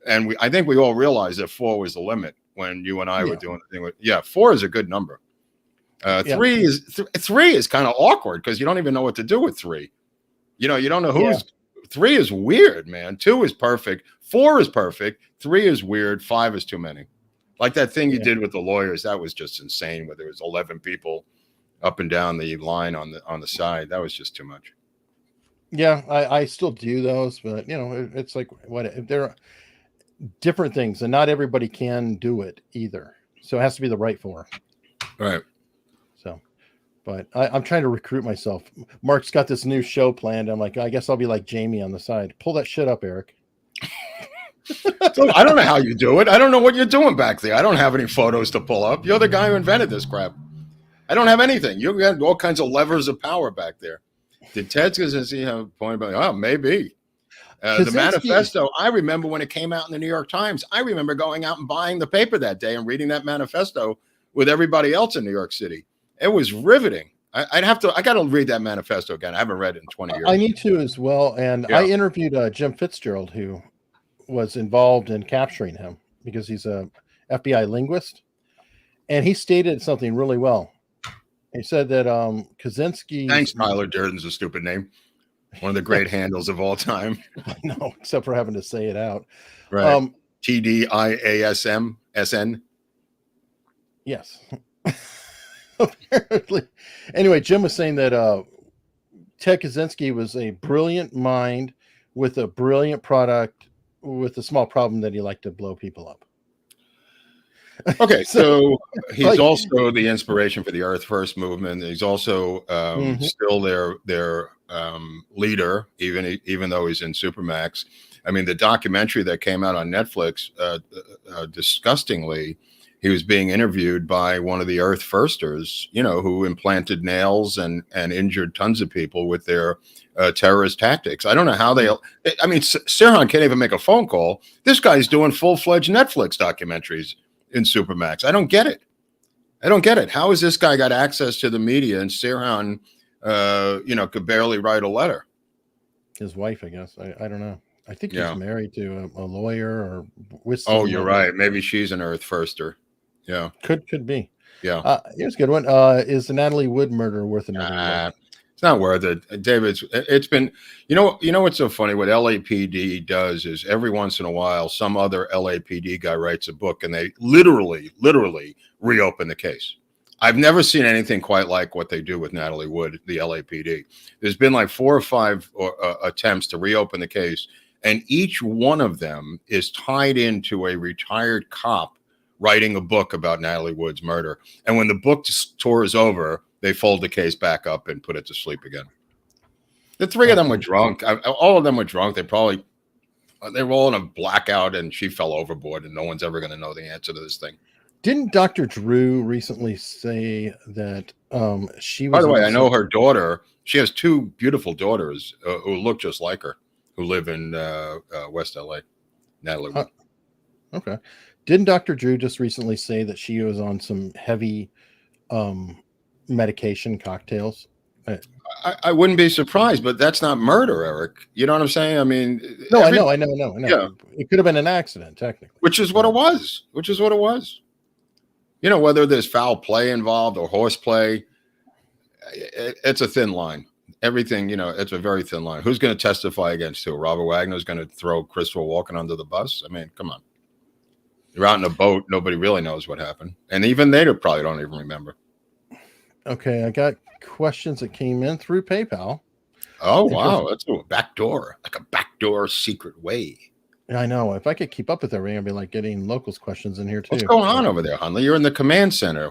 Speaker 2: And I think we all realized that 4 was the limit when you and I were doing the thing. 4 is a good number. 3 is kind of awkward because you don't even know what to do with 3. You don't know who's. 3 is weird, man. 2 is perfect. 4 is perfect. 3 is weird. 5 is too many. Like that thing you did with the lawyers, that was just insane. Where there was 11 people up and down the line on the side, that was just too much.
Speaker 1: Yeah, I still do those, but it's like there are different things, and not everybody can do it either. So it has to be the right 4.
Speaker 2: Right.
Speaker 1: So, but I'm trying to recruit myself. Mark's got this new show planned. I'm like, I guess I'll be like Jamie on the side. Pull that shit up, Eric.
Speaker 2: So I don't know how you do it. I don't know what you're doing back there. I don't have any photos to pull up. You're the guy who invented this crap. I don't have anything. You got all kinds of levers of power back there. Did Ted Kaczynski have a point about? Oh, maybe. The
Speaker 1: Kaczynski,
Speaker 2: manifesto. I remember when it came out in the New York Times. I remember going out and buying the paper that day and reading that manifesto with everybody else in New York City. It was riveting. I got to read that manifesto again. I haven't read it in 20 years.
Speaker 1: I need to as well. And I interviewed Jim Fitzgerald, who was involved in capturing him because he's a FBI linguist. And he stated something really well. He said that Kaczynski.
Speaker 2: Thanks, Tyler Durden's a stupid name. One of the great handles of all time.
Speaker 1: I know, except for having to say it out.
Speaker 2: Right. TDIASM.
Speaker 1: Yes. Apparently. Anyway, Jim was saying that Ted Kaczynski was a brilliant mind with a brilliant product with a small problem that he liked to blow people up.
Speaker 2: Okay, so he's also the inspiration for the Earth First movement. He's also still their leader, even though he's in Supermax. I mean, the documentary that came out on Netflix, disgustingly, he was being interviewed by one of the Earth Firsters, who implanted nails and injured tons of people with their terrorist tactics. I don't know how Sirhan can't even make a phone call. This guy's doing full-fledged Netflix documentaries in Supermax. I don't get it. How has this guy got access to the media and Sirhan, could barely write a letter?
Speaker 1: His wife, I guess. I don't know. I think he's married to a lawyer or with.
Speaker 2: Oh, you're right. Maybe she's an Earth Firster. Yeah.
Speaker 1: Could be.
Speaker 2: Yeah.
Speaker 1: Here's a good one. Is the Natalie Wood murder worth another look?
Speaker 2: It's not worth it, David. It's been, what's so funny? What LAPD does is every once in a while, some other LAPD guy writes a book and they literally reopen the case. I've never seen anything quite like what they do with Natalie Wood, the LAPD. There's been like 4 or 5 attempts to reopen the case, and each one of them is tied into a retired cop writing a book about Natalie Wood's murder. And when the book tour is over, they fold the case back up and put it to sleep again. The 3 of them were drunk. All of them were drunk. They were all in a blackout, and she fell overboard, and no one's ever going to know the answer to this thing.
Speaker 1: Didn't Dr. Drew recently say that she was...
Speaker 2: By the way, I know her daughter. She has 2 beautiful daughters who look just like her, who live in West LA. Natalie Wood.
Speaker 1: Okay. Didn't Dr. Drew just recently say that she was on some heavy medication cocktails?
Speaker 2: I wouldn't be surprised, but that's not murder, Eric. You know what I'm saying? I mean,
Speaker 1: no, I know.
Speaker 2: Yeah.
Speaker 1: It could have been an accident, technically.
Speaker 2: Which is what it was. Whether there's foul play involved or horseplay, it's a thin line. Everything, it's a very thin line. Who's going to testify against who? Robert Wagner's going to throw Christopher Walken under the bus? I mean, come on. You're out in a boat. Nobody really knows what happened. And even they probably don't even remember.
Speaker 1: Okay, I got questions that came in through PayPal.
Speaker 2: Oh, wow. That's a backdoor, like a backdoor secret way.
Speaker 1: I know. If I could keep up with everything, I'd be like getting locals questions in here too.
Speaker 2: What's going on over there, Hunley? You're in the command center.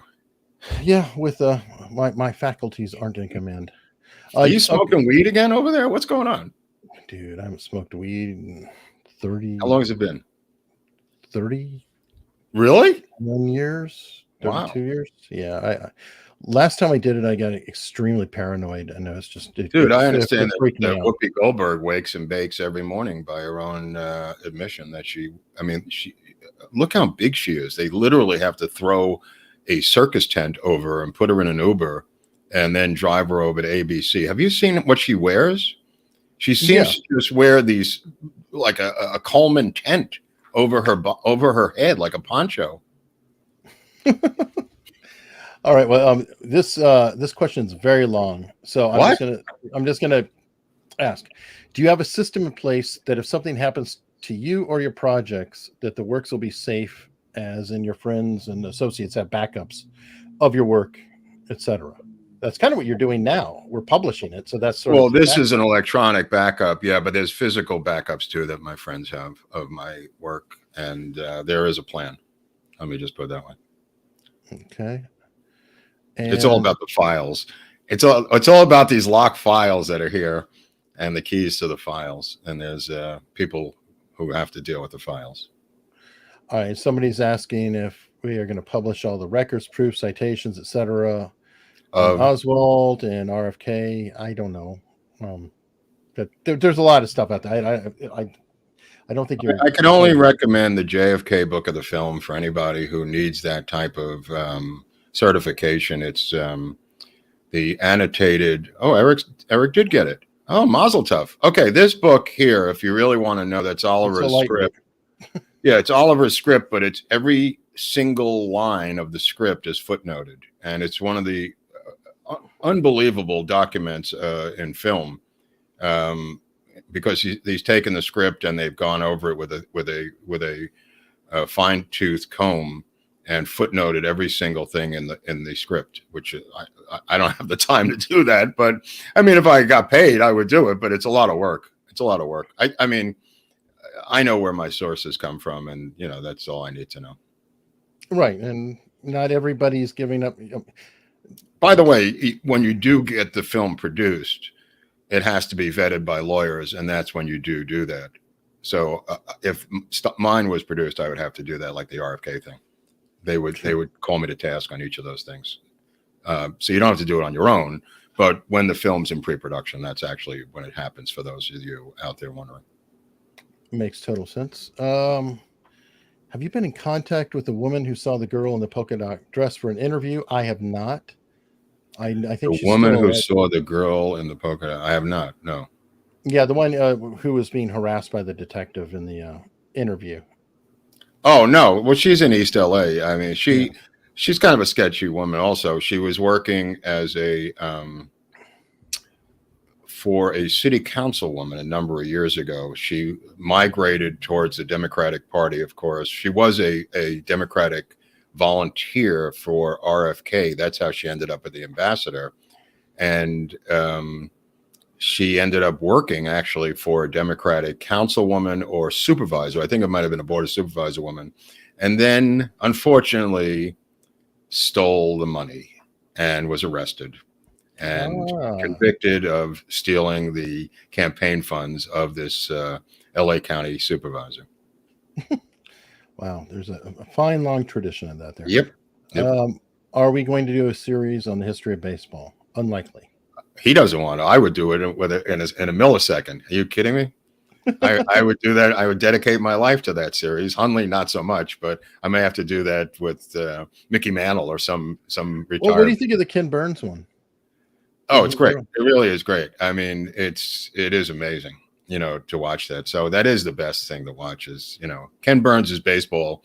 Speaker 1: Yeah, with my faculties aren't in command.
Speaker 2: Are you smoking weed again over there? What's going on?
Speaker 1: Dude, I haven't smoked weed in 30.
Speaker 2: How long has it been?
Speaker 1: 30.
Speaker 2: Really?
Speaker 1: 1 years. 32
Speaker 2: Wow.
Speaker 1: years. Yeah. Last time I did it, I got extremely paranoid, and it was just...
Speaker 2: Dude, I understand that Whoopi Goldberg wakes and bakes every morning by her own admission that she look how big she is. They literally have to throw a circus tent over her and put her in an Uber and then drive her over to ABC. Have you seen what she wears? She seems to just wear these like a Coleman tent over her head, like a poncho.
Speaker 1: All right. Well, this question is very long, so I'm just gonna ask: do you have a system in place that if something happens to you or your projects, that the works will be safe, as in your friends and associates have backups of your work, etc.? That's kind of what you're doing now. We're publishing it, so that's sort of...
Speaker 2: this is an electronic backup, yeah, but there's physical backups too that my friends have of my work, and there is a plan. Let me just put it that way.
Speaker 1: Okay.
Speaker 2: And it's all about the files. It's all about these locked files that are here and the keys to the files. And there's people who have to deal with the files.
Speaker 1: All right. Somebody's asking if we are going to publish all the records, proofs, citations, etc.
Speaker 2: of
Speaker 1: Oswald and RFK. I don't know. But there's a lot of stuff out there. I don't think you're.
Speaker 2: I can only recommend the JFK book of the film for anybody who needs that type of certification. It's the annotated. Oh, Eric did get it. Oh, Mazel Tov. Okay, this book here, if you really want to know, that's Oliver's script. Yeah, it's Oliver's script, but it's every single line of the script is footnoted, and it's one of the unbelievable documents in film. Because he's taken the script and they've gone over it with a fine-tooth comb and footnoted every single thing in the script, which I don't have the time to do that. But I mean, if I got paid, I would do it. But it's a lot of work. It's a lot of work. I mean, I know where my sources come from, and that's all I need to know.
Speaker 1: Right, and not everybody's giving up.
Speaker 2: By the way, when you do get the film produced, it has to be vetted by lawyers, and that's when you do that. So if mine was produced, I would have to do that, like the RFK thing. They would call me to task on each of those things. So you don't have to do it on your own, but when the film's in pre-production, that's actually when it happens. For those of you out there wondering,
Speaker 1: makes total sense. Have you been in contact with the woman who saw the girl in the polka dot dress for an interview? I have not. I think
Speaker 2: the woman who saw the girl in the polka dot. I have not. No.
Speaker 1: Yeah, the one who was being harassed by the detective in the interview.
Speaker 2: Oh no! Well, she's in East LA. I mean, she's kind of a sketchy woman. Also, she was working as for a city councilwoman a number of years ago. She migrated towards the Democratic Party. Of course, she was a Democratic volunteer for RFK. That's how she ended up at the ambassador. And she ended up working actually for a Democratic councilwoman or supervisor. I think it might have been a board of supervisor woman. And then unfortunately stole the money and was arrested and convicted of stealing the campaign funds of this LA County supervisor.
Speaker 1: Wow, there's a fine, long tradition of that there.
Speaker 2: Yep.
Speaker 1: Are we going to do a series on the history of baseball? Unlikely.
Speaker 2: He doesn't want to. I would do it in a millisecond. Are you kidding me? I would do that. I would dedicate my life to that series. Hundley, not so much, but I may have to do that with Mickey Mantle or some retired.
Speaker 1: Well, what do you think of the Ken Burns one?
Speaker 2: Oh, it's great. It really is great. I mean, it is amazing, to watch that. So that is the best thing to watch is, Ken Burns' baseball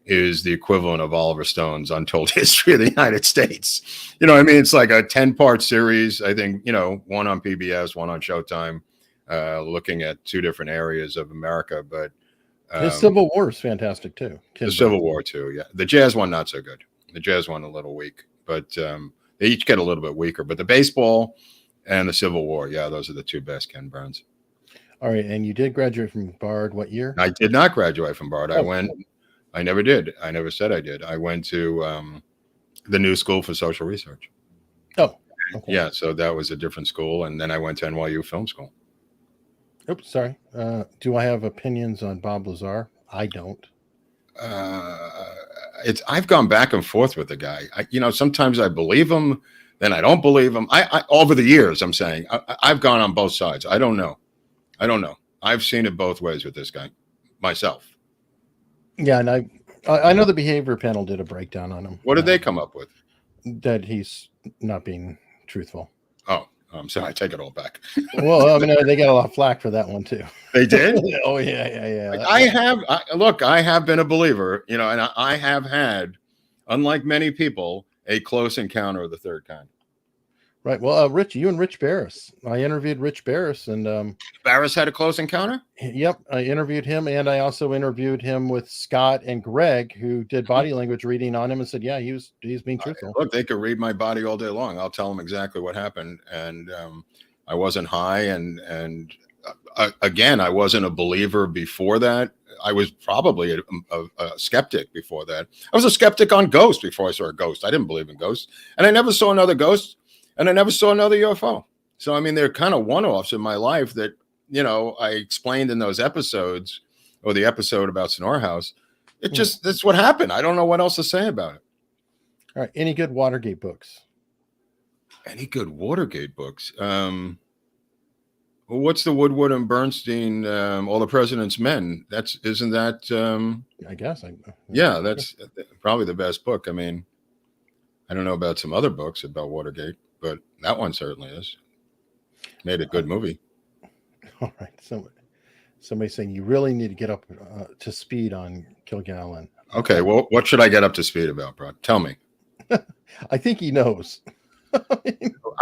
Speaker 2: is the equivalent of Oliver Stone's Untold History of the United States. I mean, it's like a 10-part series. I think, one on PBS, one on Showtime, looking at two different areas of America. But
Speaker 1: the Civil War is fantastic too.
Speaker 2: Civil War too, yeah. The Jazz one, not so good. The Jazz one, a little weak. But they each get a little bit weaker. But the baseball and the Civil War, yeah, those are the two best Ken Burns.
Speaker 1: All right, and you did graduate from Bard what year?
Speaker 2: I did not graduate from Bard. I never did. I never said I did. I went to the New School for Social Research.
Speaker 1: Oh, okay.
Speaker 2: Yeah. So that was a different school. And then I went to NYU Film School.
Speaker 1: Oops, sorry. Do I have opinions on Bob Lazar? I don't.
Speaker 2: I've gone back and forth with the guy. Sometimes I believe him, then I don't believe him. I over the years, I'm saying I've gone on both sides. I don't know. I've seen it both ways with this guy myself.
Speaker 1: Yeah, and I know the behavior panel did a breakdown on him.
Speaker 2: What did they come up with?
Speaker 1: That he's not being truthful.
Speaker 2: Oh, I'm sorry. I take it all back.
Speaker 1: Well, I mean, they got a lot of flack for that one too.
Speaker 2: They did?
Speaker 1: Oh yeah.
Speaker 2: I have been a believer, and I have had, unlike many people, a close encounter of the third kind.
Speaker 1: Right. Well, Rich, you and Rich Barris. I interviewed Rich Barris, and
Speaker 2: Barris had a close encounter.
Speaker 1: Yep, I interviewed him, and I also interviewed him with Scott and Greg, who did body language reading on him, and said, "Yeah, he's being truthful."
Speaker 2: Look, they could read my body all day long. I'll tell them exactly what happened, and I wasn't high, and again, I wasn't a believer before that. I was probably a skeptic before that. I was a skeptic on ghosts before I saw a ghost. I didn't believe in ghosts, and I never saw another ghost. And I never saw another UFO. So, I mean, they're kind of one-offs in my life that, I explained in those episodes or the episode about Sonora House. That's what happened. I don't know what else to say about it.
Speaker 1: All right. Any good Watergate books?
Speaker 2: Any good Watergate books? Well, what's the Woodward and Bernstein? All the President's Men. Isn't that?
Speaker 1: I guess.
Speaker 2: Yeah, that's probably the best book. I mean, I don't know about some other books about Watergate, but that one certainly is. Made a good movie.
Speaker 1: All right. So somebody's saying you really need to get up to speed on Kilgallen.
Speaker 2: Okay, well, what should I get up to speed about, bro? Tell me.
Speaker 1: I think he knows.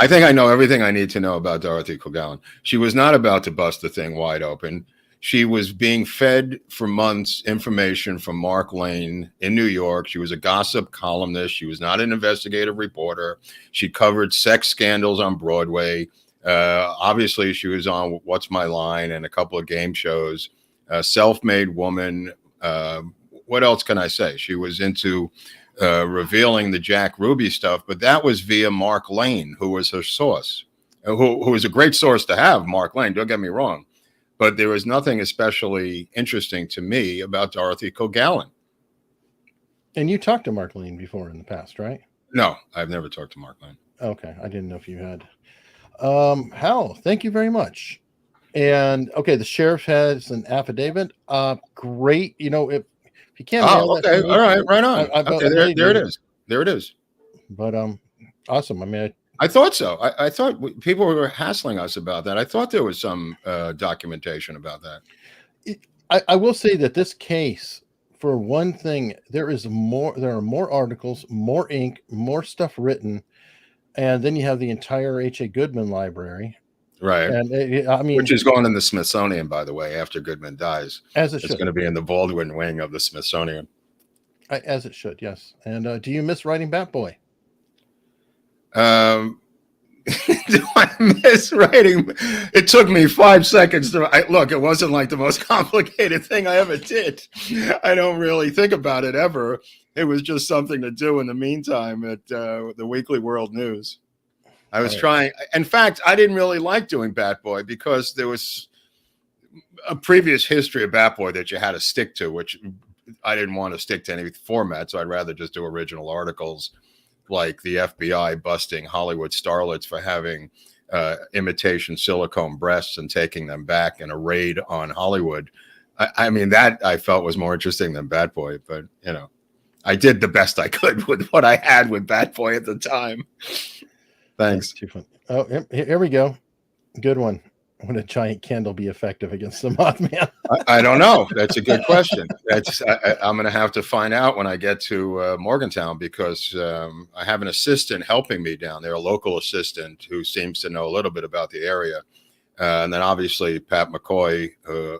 Speaker 2: I think I know everything I need to know about Dorothy Kilgallen. She was not about to bust the thing wide open. She was being fed for months information from Mark Lane in New York. She was a gossip columnist. She was not an investigative reporter. She covered sex scandals on Broadway. Obviously, she was on What's My Line and a couple of game shows. Self-made woman. What else can I say? She was into revealing the Jack Ruby stuff, but that was via Mark Lane, who was her source, who was a great source to have, Mark Lane, don't get me wrong. But there was nothing especially interesting to me about Dorothy Kilgallen.
Speaker 1: And you talked to Mark Lane before in the past, right?
Speaker 2: No, I've never talked to Mark Lane.
Speaker 1: Okay, I didn't know if you had. Hal, thank you very much. And okay, the sheriff has an affidavit. Great. You know, if you can't.
Speaker 2: Oh, okay. All right. Right on. Okay, there it is. There it is.
Speaker 1: But awesome. I mean,
Speaker 2: I thought so. I thought people were hassling us about that. I thought there was some documentation about that.
Speaker 1: I will say that this case, for one thing, there are more articles, more ink, more stuff written, and then you have the entire H.A. Goodman library.
Speaker 2: Right.
Speaker 1: And I mean,
Speaker 2: which is going in the Smithsonian, by the way, after Goodman dies.
Speaker 1: As
Speaker 2: it's going to be in the Baldwin wing of the Smithsonian.
Speaker 1: As it should, yes. And do you miss writing Bat Boy?
Speaker 2: Do I miss writing? It took me 5 seconds to look. It wasn't like the most complicated thing I ever did. I don't really think about it ever. It was just something to do in the meantime at the Weekly World News. I was trying. In fact, I didn't really like doing Bat Boy because there was a previous history of Bat Boy that you had to stick to, which I didn't want to stick to any format. So I'd rather just do original articles like the FBI busting Hollywood starlets for having imitation silicone breasts and taking them back in a raid on Hollywood. I mean, that I felt was more interesting than Bat Boy, but you know, I did the best I could with what I had with Bat Boy at the time. Thanks.
Speaker 1: Too funny. Oh, here we go. Good one. Would a giant candle be effective against the Mothman?
Speaker 2: I don't know. That's a good question. I'm going to have to find out when I get to Morgantown because I have an assistant helping me down there, a local assistant who seems to know a little bit about the area. And then obviously Pat McCoy,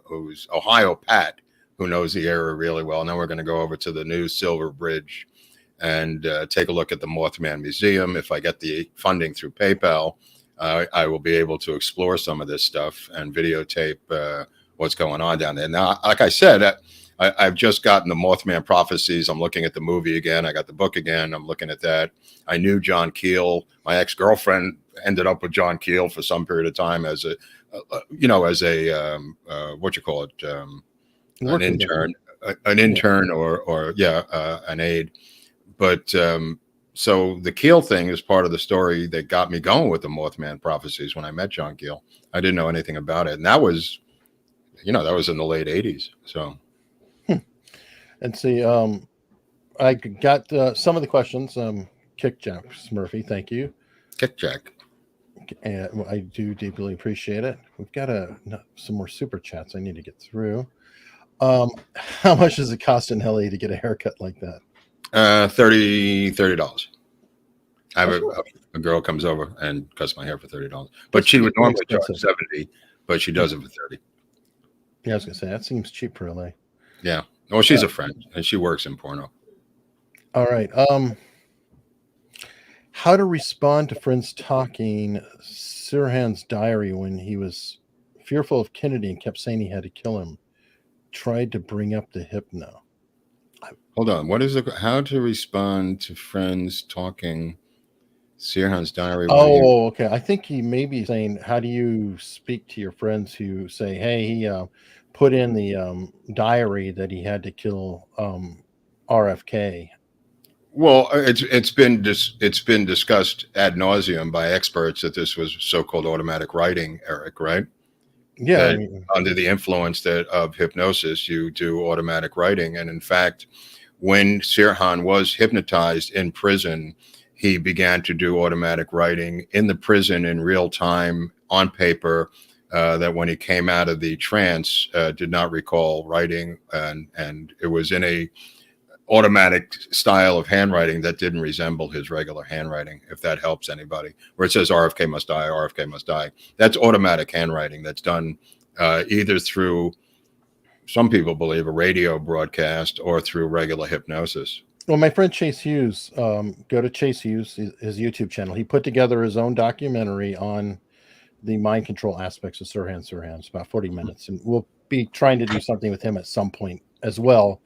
Speaker 2: who's Ohio Pat, who knows the area really well. And then we're going to go over to the new Silver Bridge and take a look at the Mothman Museum. If I get the funding through PayPal, I will be able to explore some of this stuff and videotape what's going on down there. Now, like I said, I've just gotten the Mothman Prophecies. I'm looking at the movie again. I got the book again. I'm looking at that. I knew John Keel. My ex-girlfriend ended up with John Keel for some period of time as a, what you call it, an intern, or an aide. But so the Keel thing is part of the story that got me going with the Mothman Prophecies when I met John Keel. I didn't know anything about it. And that was, that was in the late 80s. So.
Speaker 1: And see, I got some of the questions. Kickjack Murphy, thank you.
Speaker 2: Kickjack.
Speaker 1: And I do deeply appreciate it. We've got some more super chats I need to get through. How much does it cost in LA to get a haircut like that?
Speaker 2: $30. I have a girl comes over and cuts my hair for $30, but she would normally charge $70, but she does it for $30.
Speaker 1: Yeah, I was gonna say that seems cheap for LA.
Speaker 2: Yeah. Well, she's a friend and she works in porno.
Speaker 1: All right. How to respond to friends talking Sirhan's diary when he was fearful of Kennedy and kept saying he had to kill him. Tried to bring up the hypno.
Speaker 2: Hold on. What is it? How to respond to friends talking Sirhan's diary?
Speaker 1: Oh, okay. I think he may be saying, how do you speak to your friends who say, hey, he put in the diary that he had to kill RFK?
Speaker 2: Well, it's been discussed ad nauseum by experts that this was so-called automatic writing, Eric, right?
Speaker 1: Yeah, I
Speaker 2: That
Speaker 1: mean,
Speaker 2: under the influence of hypnosis, you do automatic writing. And in fact, when Sirhan was hypnotized in prison, he began to do automatic writing in the prison in real time on paper. That when he came out of the trance, did not recall writing, and it was in a automatic style of handwriting that didn't resemble his regular handwriting, if that helps anybody, where it says RFK must die, RFK must die. That's automatic handwriting that's done either through, some people believe, a radio broadcast or through regular hypnosis.
Speaker 1: well, my friend Chase Hughes, go to Chase Hughes, his YouTube channel. He put together his own documentary on the mind control aspects of Sirhan Sirhan. It's about 40 minutes, and we'll be trying to do something with him at some point as well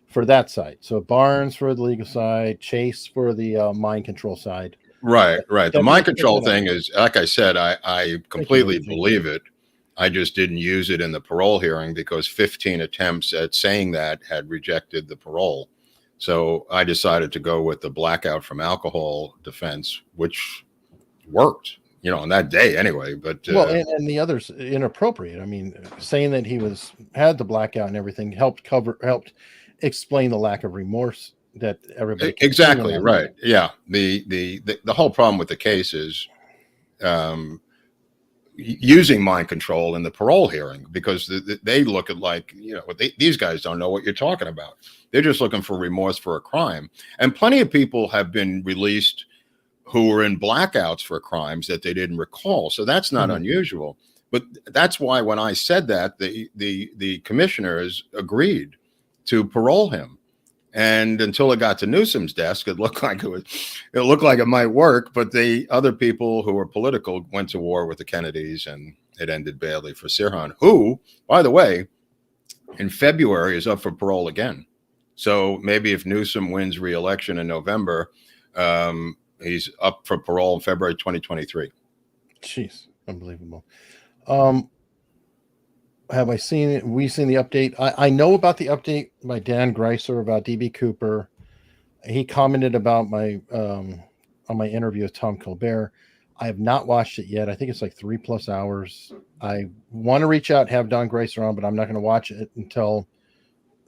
Speaker 1: for that side. So Barnes for the legal side, Chase for the mind control side.
Speaker 2: Right, right. The
Speaker 1: Definitely
Speaker 2: mind
Speaker 1: check
Speaker 2: control
Speaker 1: that out.
Speaker 2: thing is, like I said, I completely
Speaker 1: Thank you.
Speaker 2: believe it. I just didn't use it in the parole hearing because 15 attempts at saying that had rejected the parole. So I decided to go with the blackout from alcohol defense, which worked, on that day anyway. But
Speaker 1: Well, and the others inappropriate. I mean, saying that he had the blackout and everything helped explain the lack of remorse that everybody
Speaker 2: exactly right. Yeah. The whole problem with the case is using mind control in the parole hearing, because they look at like, these guys don't know what you're talking about. They're just looking for remorse for a crime. And plenty of people have been released who were in blackouts for crimes that they didn't recall. So that's not unusual. But that's why when I said that, the commissioners agreed to parole him. And until it got to Newsom's desk, it looked like it might work. But the other people who were political went to war with the Kennedys, and it ended badly for Sirhan, who, by the way, in February is up for parole again. So maybe if Newsom wins re-election in November, he's up for parole in February 2023.
Speaker 1: Jeez, unbelievable. Have I seen it? We seen the update. I know about the update by Dan Greiser about DB Cooper. He commented about my on my interview with Tom Colbert. I have not watched it yet. I think it's like 3+ hours. I want to reach out and have Don Greiser on, but I'm not going to watch it until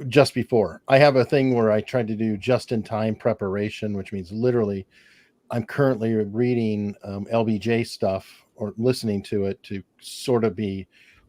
Speaker 1: just before. I have a thing where I try to do just-in-time preparation, which means literally I'm currently reading LBJ stuff or listening to it to sort of be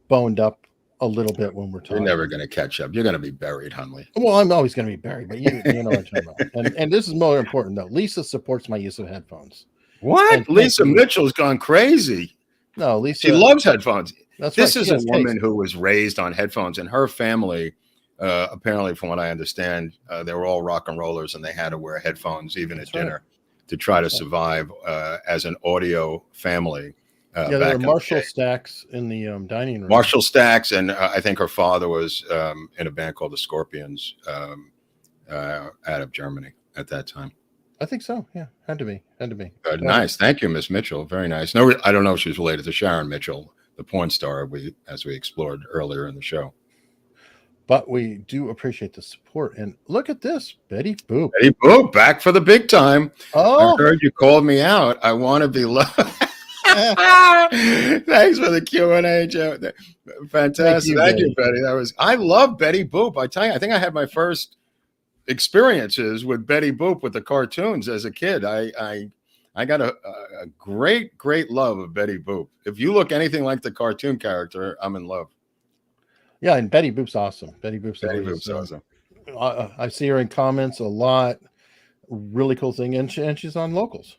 Speaker 1: boned up a little bit when we're talking.
Speaker 2: You're never going to catch up. You're going to be buried, Hunley.
Speaker 1: Well, I'm always going to be buried, but you know what I'm talking about. And this is more important, though. Lisa supports my use of headphones.
Speaker 2: What? Lisa Mitchell's gone crazy.
Speaker 1: No, Lisa.
Speaker 2: She loves headphones.
Speaker 1: This
Speaker 2: is a woman who was raised on headphones, and her family, apparently, from what I understand, they were all rock and rollers, and they had to wear headphones even at dinner to try to survive as an audio family.
Speaker 1: There were Marshall Stacks in the dining room.
Speaker 2: Marshall Stacks, and I think her father was in a band called the Scorpions out of Germany at that time.
Speaker 1: I think so. Yeah, had to be.
Speaker 2: Nice. Thank you, Miss Mitchell. Very nice. No, I don't know if she's related to Sharon Mitchell, the porn star as we explored earlier in the show.
Speaker 1: But we do appreciate the support. And look at this, Betty Boop.
Speaker 2: Betty Boop, back for the big time.
Speaker 1: Oh,
Speaker 2: I heard you called me out. I want to be loved. Thanks for the Q&A, Joe. Fantastic. Thank you, Betty. I love Betty Boop. I tell you, I think I had my first experiences with Betty Boop with the cartoons as a kid. I got a great love of Betty Boop. If you look anything like the cartoon character, I'm in love.
Speaker 1: Yeah, and Betty Boop's awesome. Betty Boop's
Speaker 2: awesome.
Speaker 1: I see her in comments a lot. Really cool thing, and she's on Locals.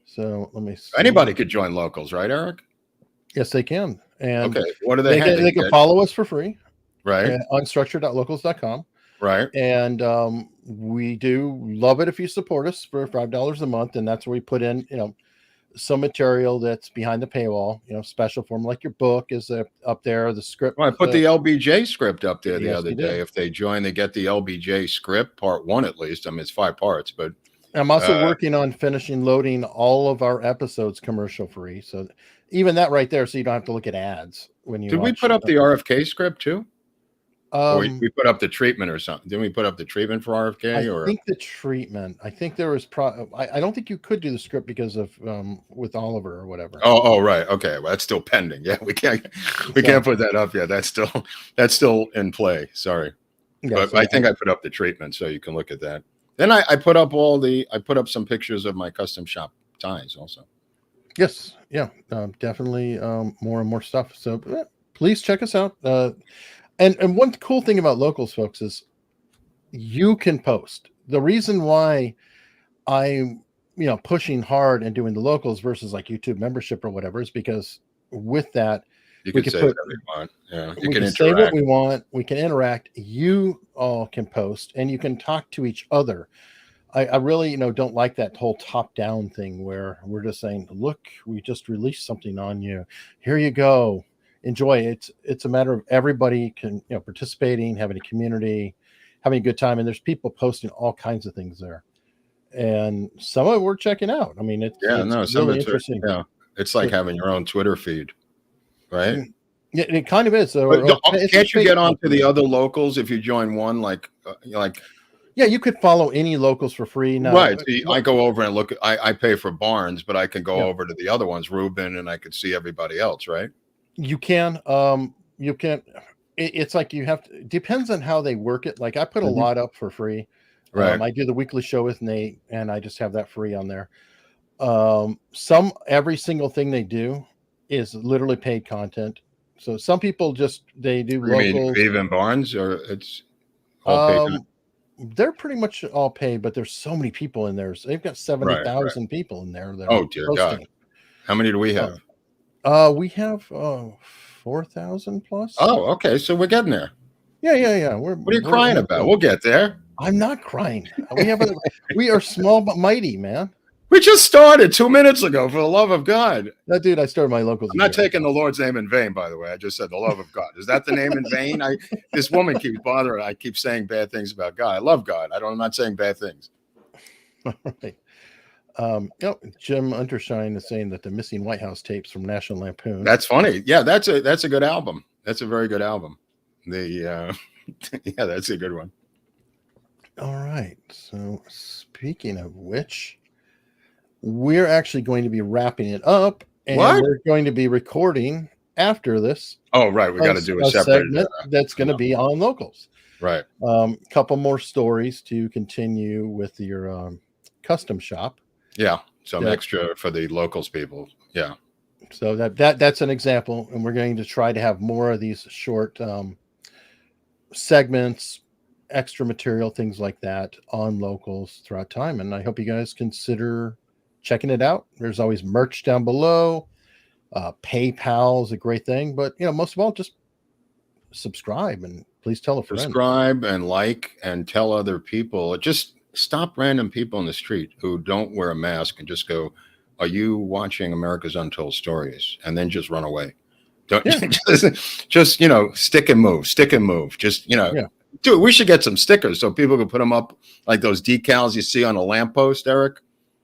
Speaker 1: So let me see.
Speaker 2: Anybody could join Locals, right, Eric?
Speaker 1: Yes, they can. And
Speaker 2: okay, what do they have?
Speaker 1: They can follow us for free,
Speaker 2: right?
Speaker 1: Unstructured.locals.com,
Speaker 2: right?
Speaker 1: And we do love it if you support us for $5 a month, and that's where we put in, some material that's behind the paywall. Special form like your book is up there. The script.
Speaker 2: Well, I put the LBJ script up there the other day. If they join, they get the LBJ script, part 1 at least. I mean, it's 5 parts, but.
Speaker 1: I'm also working on finishing loading all of our episodes commercial free. So even that right there, so you don't have to look at ads when you.
Speaker 2: Did we put up the RFK script too? Or
Speaker 1: Um,
Speaker 2: we put up the treatment or something. Didn't we put up the treatment for
Speaker 1: I
Speaker 2: RFK or?
Speaker 1: think the treatment. I think there was I don't think you could do the script because of with Oliver or whatever.
Speaker 2: Oh, right. Okay. Well, that's still pending. Yeah, we can't
Speaker 1: So
Speaker 2: put that up yet. That's still in play. Sorry.
Speaker 1: yeah,
Speaker 2: But
Speaker 1: so
Speaker 2: I think I put up the treatment so you can look at that. Then I put up I put up some pictures of my custom shop ties also.
Speaker 1: yes, yeah, definitely more and more stuff. So please check us out. And one cool thing about locals, folks, is you can post. The reason why I'm pushing hard and doing the locals versus like YouTube membership or whatever is because with that
Speaker 2: You
Speaker 1: we
Speaker 2: can
Speaker 1: could
Speaker 2: say
Speaker 1: put
Speaker 2: whatever you want. Yeah. You
Speaker 1: we
Speaker 2: can
Speaker 1: can say what
Speaker 2: interact.
Speaker 1: we want, we can interact, you all can post and you can talk to each other. I really don't like that whole top down thing where we're just saying, look, we just released something on you, here you go, enjoy. It's a matter of everybody can participating, having a community, having a good time, and there's people posting all kinds of things there, and some of it we're checking out. I mean,
Speaker 2: Yeah,
Speaker 1: it's
Speaker 2: no, some of
Speaker 1: really
Speaker 2: it's
Speaker 1: interesting.
Speaker 2: yeah. It's like
Speaker 1: It,
Speaker 2: having your own Twitter feed, right?
Speaker 1: it kind of is,
Speaker 2: But
Speaker 1: it's a
Speaker 2: can't you get
Speaker 1: Facebook
Speaker 2: onto the
Speaker 1: feed.
Speaker 2: other locals if you join one? Like
Speaker 1: Yeah, you could follow any locals for free now.
Speaker 2: right. See, I go over and look. I pay for Barnes, but I can go
Speaker 1: Yeah,
Speaker 2: over to the other ones, Ruben, and I could see everybody else, right?
Speaker 1: you can. You can. It's like you have to. Depends on how they work it. Like I put a
Speaker 2: Mhm.
Speaker 1: lot up for free.
Speaker 2: Right.
Speaker 1: I do the weekly show with Nate, and I just have that free on there. Every single thing they do is literally paid content. So some people just they do
Speaker 2: You mean
Speaker 1: locals.
Speaker 2: Vive and Barnes, or it's all paid?
Speaker 1: Um, they're pretty much all paid, but there's so many people in there. So they've got seventy
Speaker 2: Right. Right.
Speaker 1: thousand people in there that are
Speaker 2: Oh dear God,
Speaker 1: posting.
Speaker 2: how many do we have?
Speaker 1: We have 4,000 plus.
Speaker 2: Oh, okay. So we're getting there.
Speaker 1: Yeah.
Speaker 2: What are you crying
Speaker 1: We're
Speaker 2: about?
Speaker 1: good.
Speaker 2: We'll get there.
Speaker 1: I'm not crying. We are small but mighty, man.
Speaker 2: We just started 2 minutes ago. For the love of God,
Speaker 1: That dude, I started my locals.
Speaker 2: I'm not taking the Lord's name in vain. By the way, I just said the love of God. Is that the name in vain? This woman keeps bothering. I keep saying bad things about God. I love God. I'm not saying bad things.
Speaker 1: Right. Jim Untershine is saying that the missing White House tapes from National Lampoon.
Speaker 2: That's funny. Yeah, that's a good album. That's a very good album. Yeah, that's a good one.
Speaker 1: All right. So speaking of which, we're actually going to be wrapping it up, and
Speaker 2: What?
Speaker 1: we're going to be recording after this.
Speaker 2: Oh, right. We got to do a separate
Speaker 1: segment that's going to be on locals.
Speaker 2: Right.
Speaker 1: Couple more stories to continue with your custom shop.
Speaker 2: Yeah, some extra for the locals people. Yeah.
Speaker 1: So that's an example, and we're going to try to have more of these short segments, extra material, things like that on locals throughout time. And I hope you guys consider checking it out. There's always merch down below. PayPal is a great thing, but most of all, just subscribe and please tell a friend.
Speaker 2: Subscribe and like and tell other people. Just stop random people in the street who don't wear a mask and just go, "Are you watching America's Untold Stories?" And then just run away. Don't just stick and move. Just dude, we should get some stickers so people can put them up like those decals you see on a lamppost, Eric.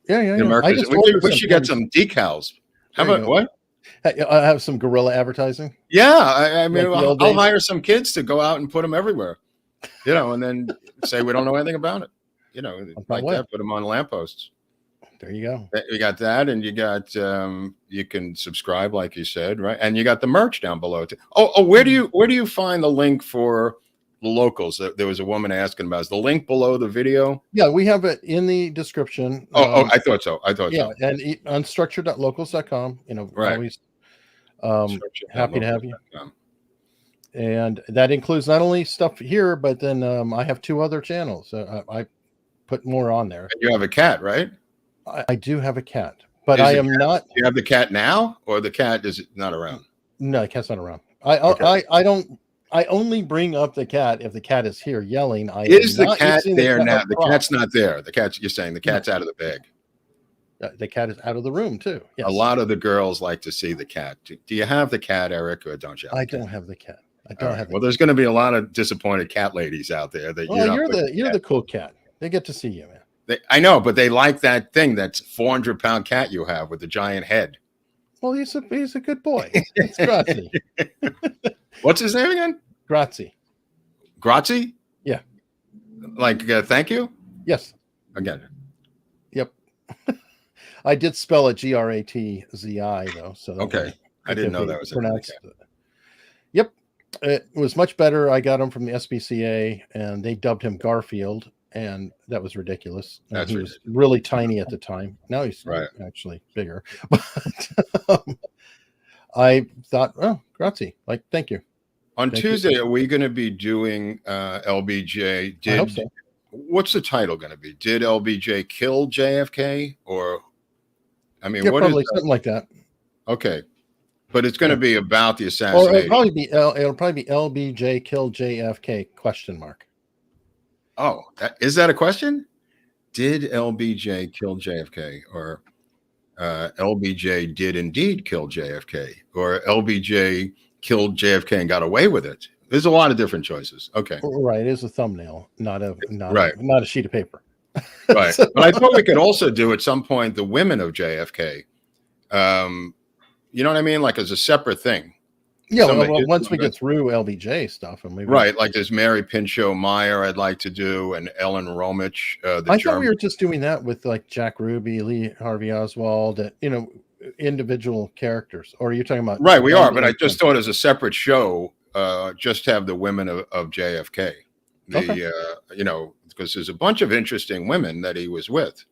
Speaker 1: Yeah.
Speaker 2: We should get some decals. How about what?
Speaker 1: I have some guerrilla advertising.
Speaker 2: Yeah, I mean,
Speaker 1: Like
Speaker 2: I'll hire some kids to go out and put them everywhere, and then say we don't know anything about it, like that. Put them on lampposts.
Speaker 1: There you go.
Speaker 2: You got that, and you got you can subscribe, like you said, right? And you got the merch down below too. Oh, where do you find the link for the locals? There was a woman asking about. Is the link below the video?
Speaker 1: Yeah, we have it in the description.
Speaker 2: I thought so.
Speaker 1: Yeah, and unstructured.locals.com.
Speaker 2: Right.
Speaker 1: Always happy to have you. And that includes not only stuff here, but then I have 2 other channels. I put more on there.
Speaker 2: And you have a cat, right?
Speaker 1: I do have a cat, but I am not.
Speaker 2: Do you have the cat now, or the cat is not around?
Speaker 1: No, the cat's not around. I don't. I only bring up the cat if the cat is here yelling.
Speaker 2: Is the cat there now? The cat's not there. You're saying the cat's out of the bag.
Speaker 1: The cat is out of the room too. Yes.
Speaker 2: A lot of the girls like to see the cat. Do you have the cat, Eric, or don't you?
Speaker 1: I don't have the cat. I don't have.
Speaker 2: Well, there's going to be a lot of disappointed cat ladies out there. That
Speaker 1: you're the cool cat. They get to see you, man.
Speaker 2: I know, but they like that thing. That's 400-pound cat you have with the giant head.
Speaker 1: Well, he's a good boy. It's Grazie.
Speaker 2: What's his name again?
Speaker 1: Grazie.
Speaker 2: Grazie?
Speaker 1: Yeah.
Speaker 2: Like, thank you?
Speaker 1: Yes.
Speaker 2: Again.
Speaker 1: Yep. I did spell it Gratzi though, so that
Speaker 2: Okay. I didn't know that was
Speaker 1: pronounced. Yep. It was much better. I got him from the SPCA, and they dubbed him Garfield, and that was ridiculous. And he was really tiny at the time. Now he's actually bigger. But I thought, oh, grazie. Like, thank you.
Speaker 2: On Tuesday, are we going to be doing LBJ?
Speaker 1: I hope so.
Speaker 2: What's the title going to be? Did LBJ kill JFK? Or, I mean, what
Speaker 1: probably
Speaker 2: is
Speaker 1: something like that?
Speaker 2: Okay. But it's going to be about the assassination.
Speaker 1: Or it'll probably be LBJ killed JFK ?
Speaker 2: Oh, is that a question? Did LBJ kill JFK? Or LBJ did indeed kill JFK? Or LBJ killed JFK and got away with it? There's a lot of different choices. Okay.
Speaker 1: Right. It is a thumbnail, not a sheet of paper.
Speaker 2: Right. But I thought we could also do at some point the women of JFK. You know what I mean? Like as a separate thing.
Speaker 1: Yeah. Well, once we get through LBJ stuff, and maybe
Speaker 2: like there's Mary Pinchot Meyer I'd like to do, and Ellen Romich.
Speaker 1: I thought we were just doing that with like Jack Ruby, Lee Harvey Oswald, individual characters. Or are you talking about?
Speaker 2: Right, we are, but I just thought as a separate show, just have the women of JFK. Because there's a bunch of interesting women that he was with.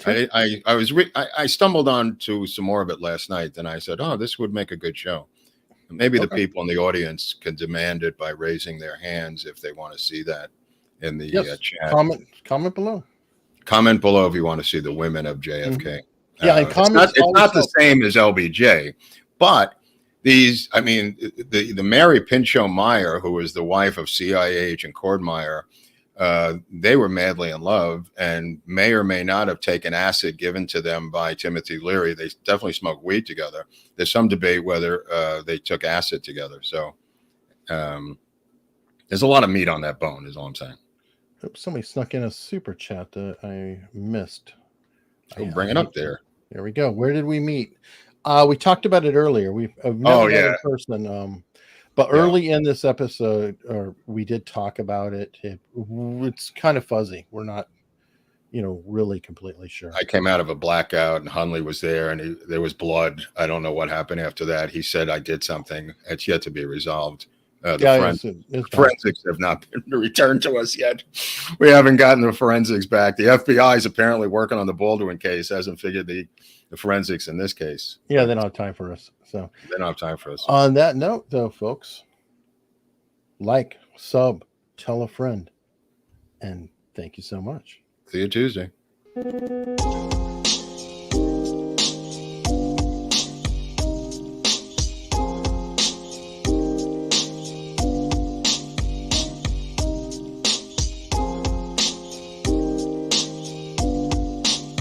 Speaker 2: Sure. I stumbled onto some more of it last night, and I said, oh, this would make a good show. Maybe the people in the audience can demand it by raising their hands if they want to see that in the chat.
Speaker 1: Comment below.
Speaker 2: Comment below if you want to see the women of JFK.
Speaker 1: Mm-hmm. Yeah, and comments.
Speaker 2: It's not the same as LBJ, but these. I mean, the Mary Pinchot Meyer, who was the wife of CIA agent Cordmeyer, they were madly in love and may or may not have taken acid given to them by Timothy Leary. They definitely smoked weed together. There's some debate whether they took acid together. So there's a lot of meat on that bone, is all I'm saying.
Speaker 1: Oops, somebody snuck in a super chat that I missed.
Speaker 2: Bring it up there.
Speaker 1: There we go. Where did we meet? We talked about it earlier. We've met in person. But early in this episode, we did talk about it. It's kind of fuzzy. We're not, really completely sure.
Speaker 2: I came out of a blackout, and Hunley was there, and there was blood. I don't know what happened after that. He said I did something. It's yet to be resolved. Forensics have not been returned to us yet. We haven't gotten the forensics back. The FBI is apparently working on the Baldwin case. Hasn't figured the forensics in this case.
Speaker 1: Yeah, they don't have time for us. So
Speaker 2: they don't have time for us.
Speaker 1: On that note, though, folks, like, sub, tell a friend, and thank you so much.
Speaker 2: See you Tuesday.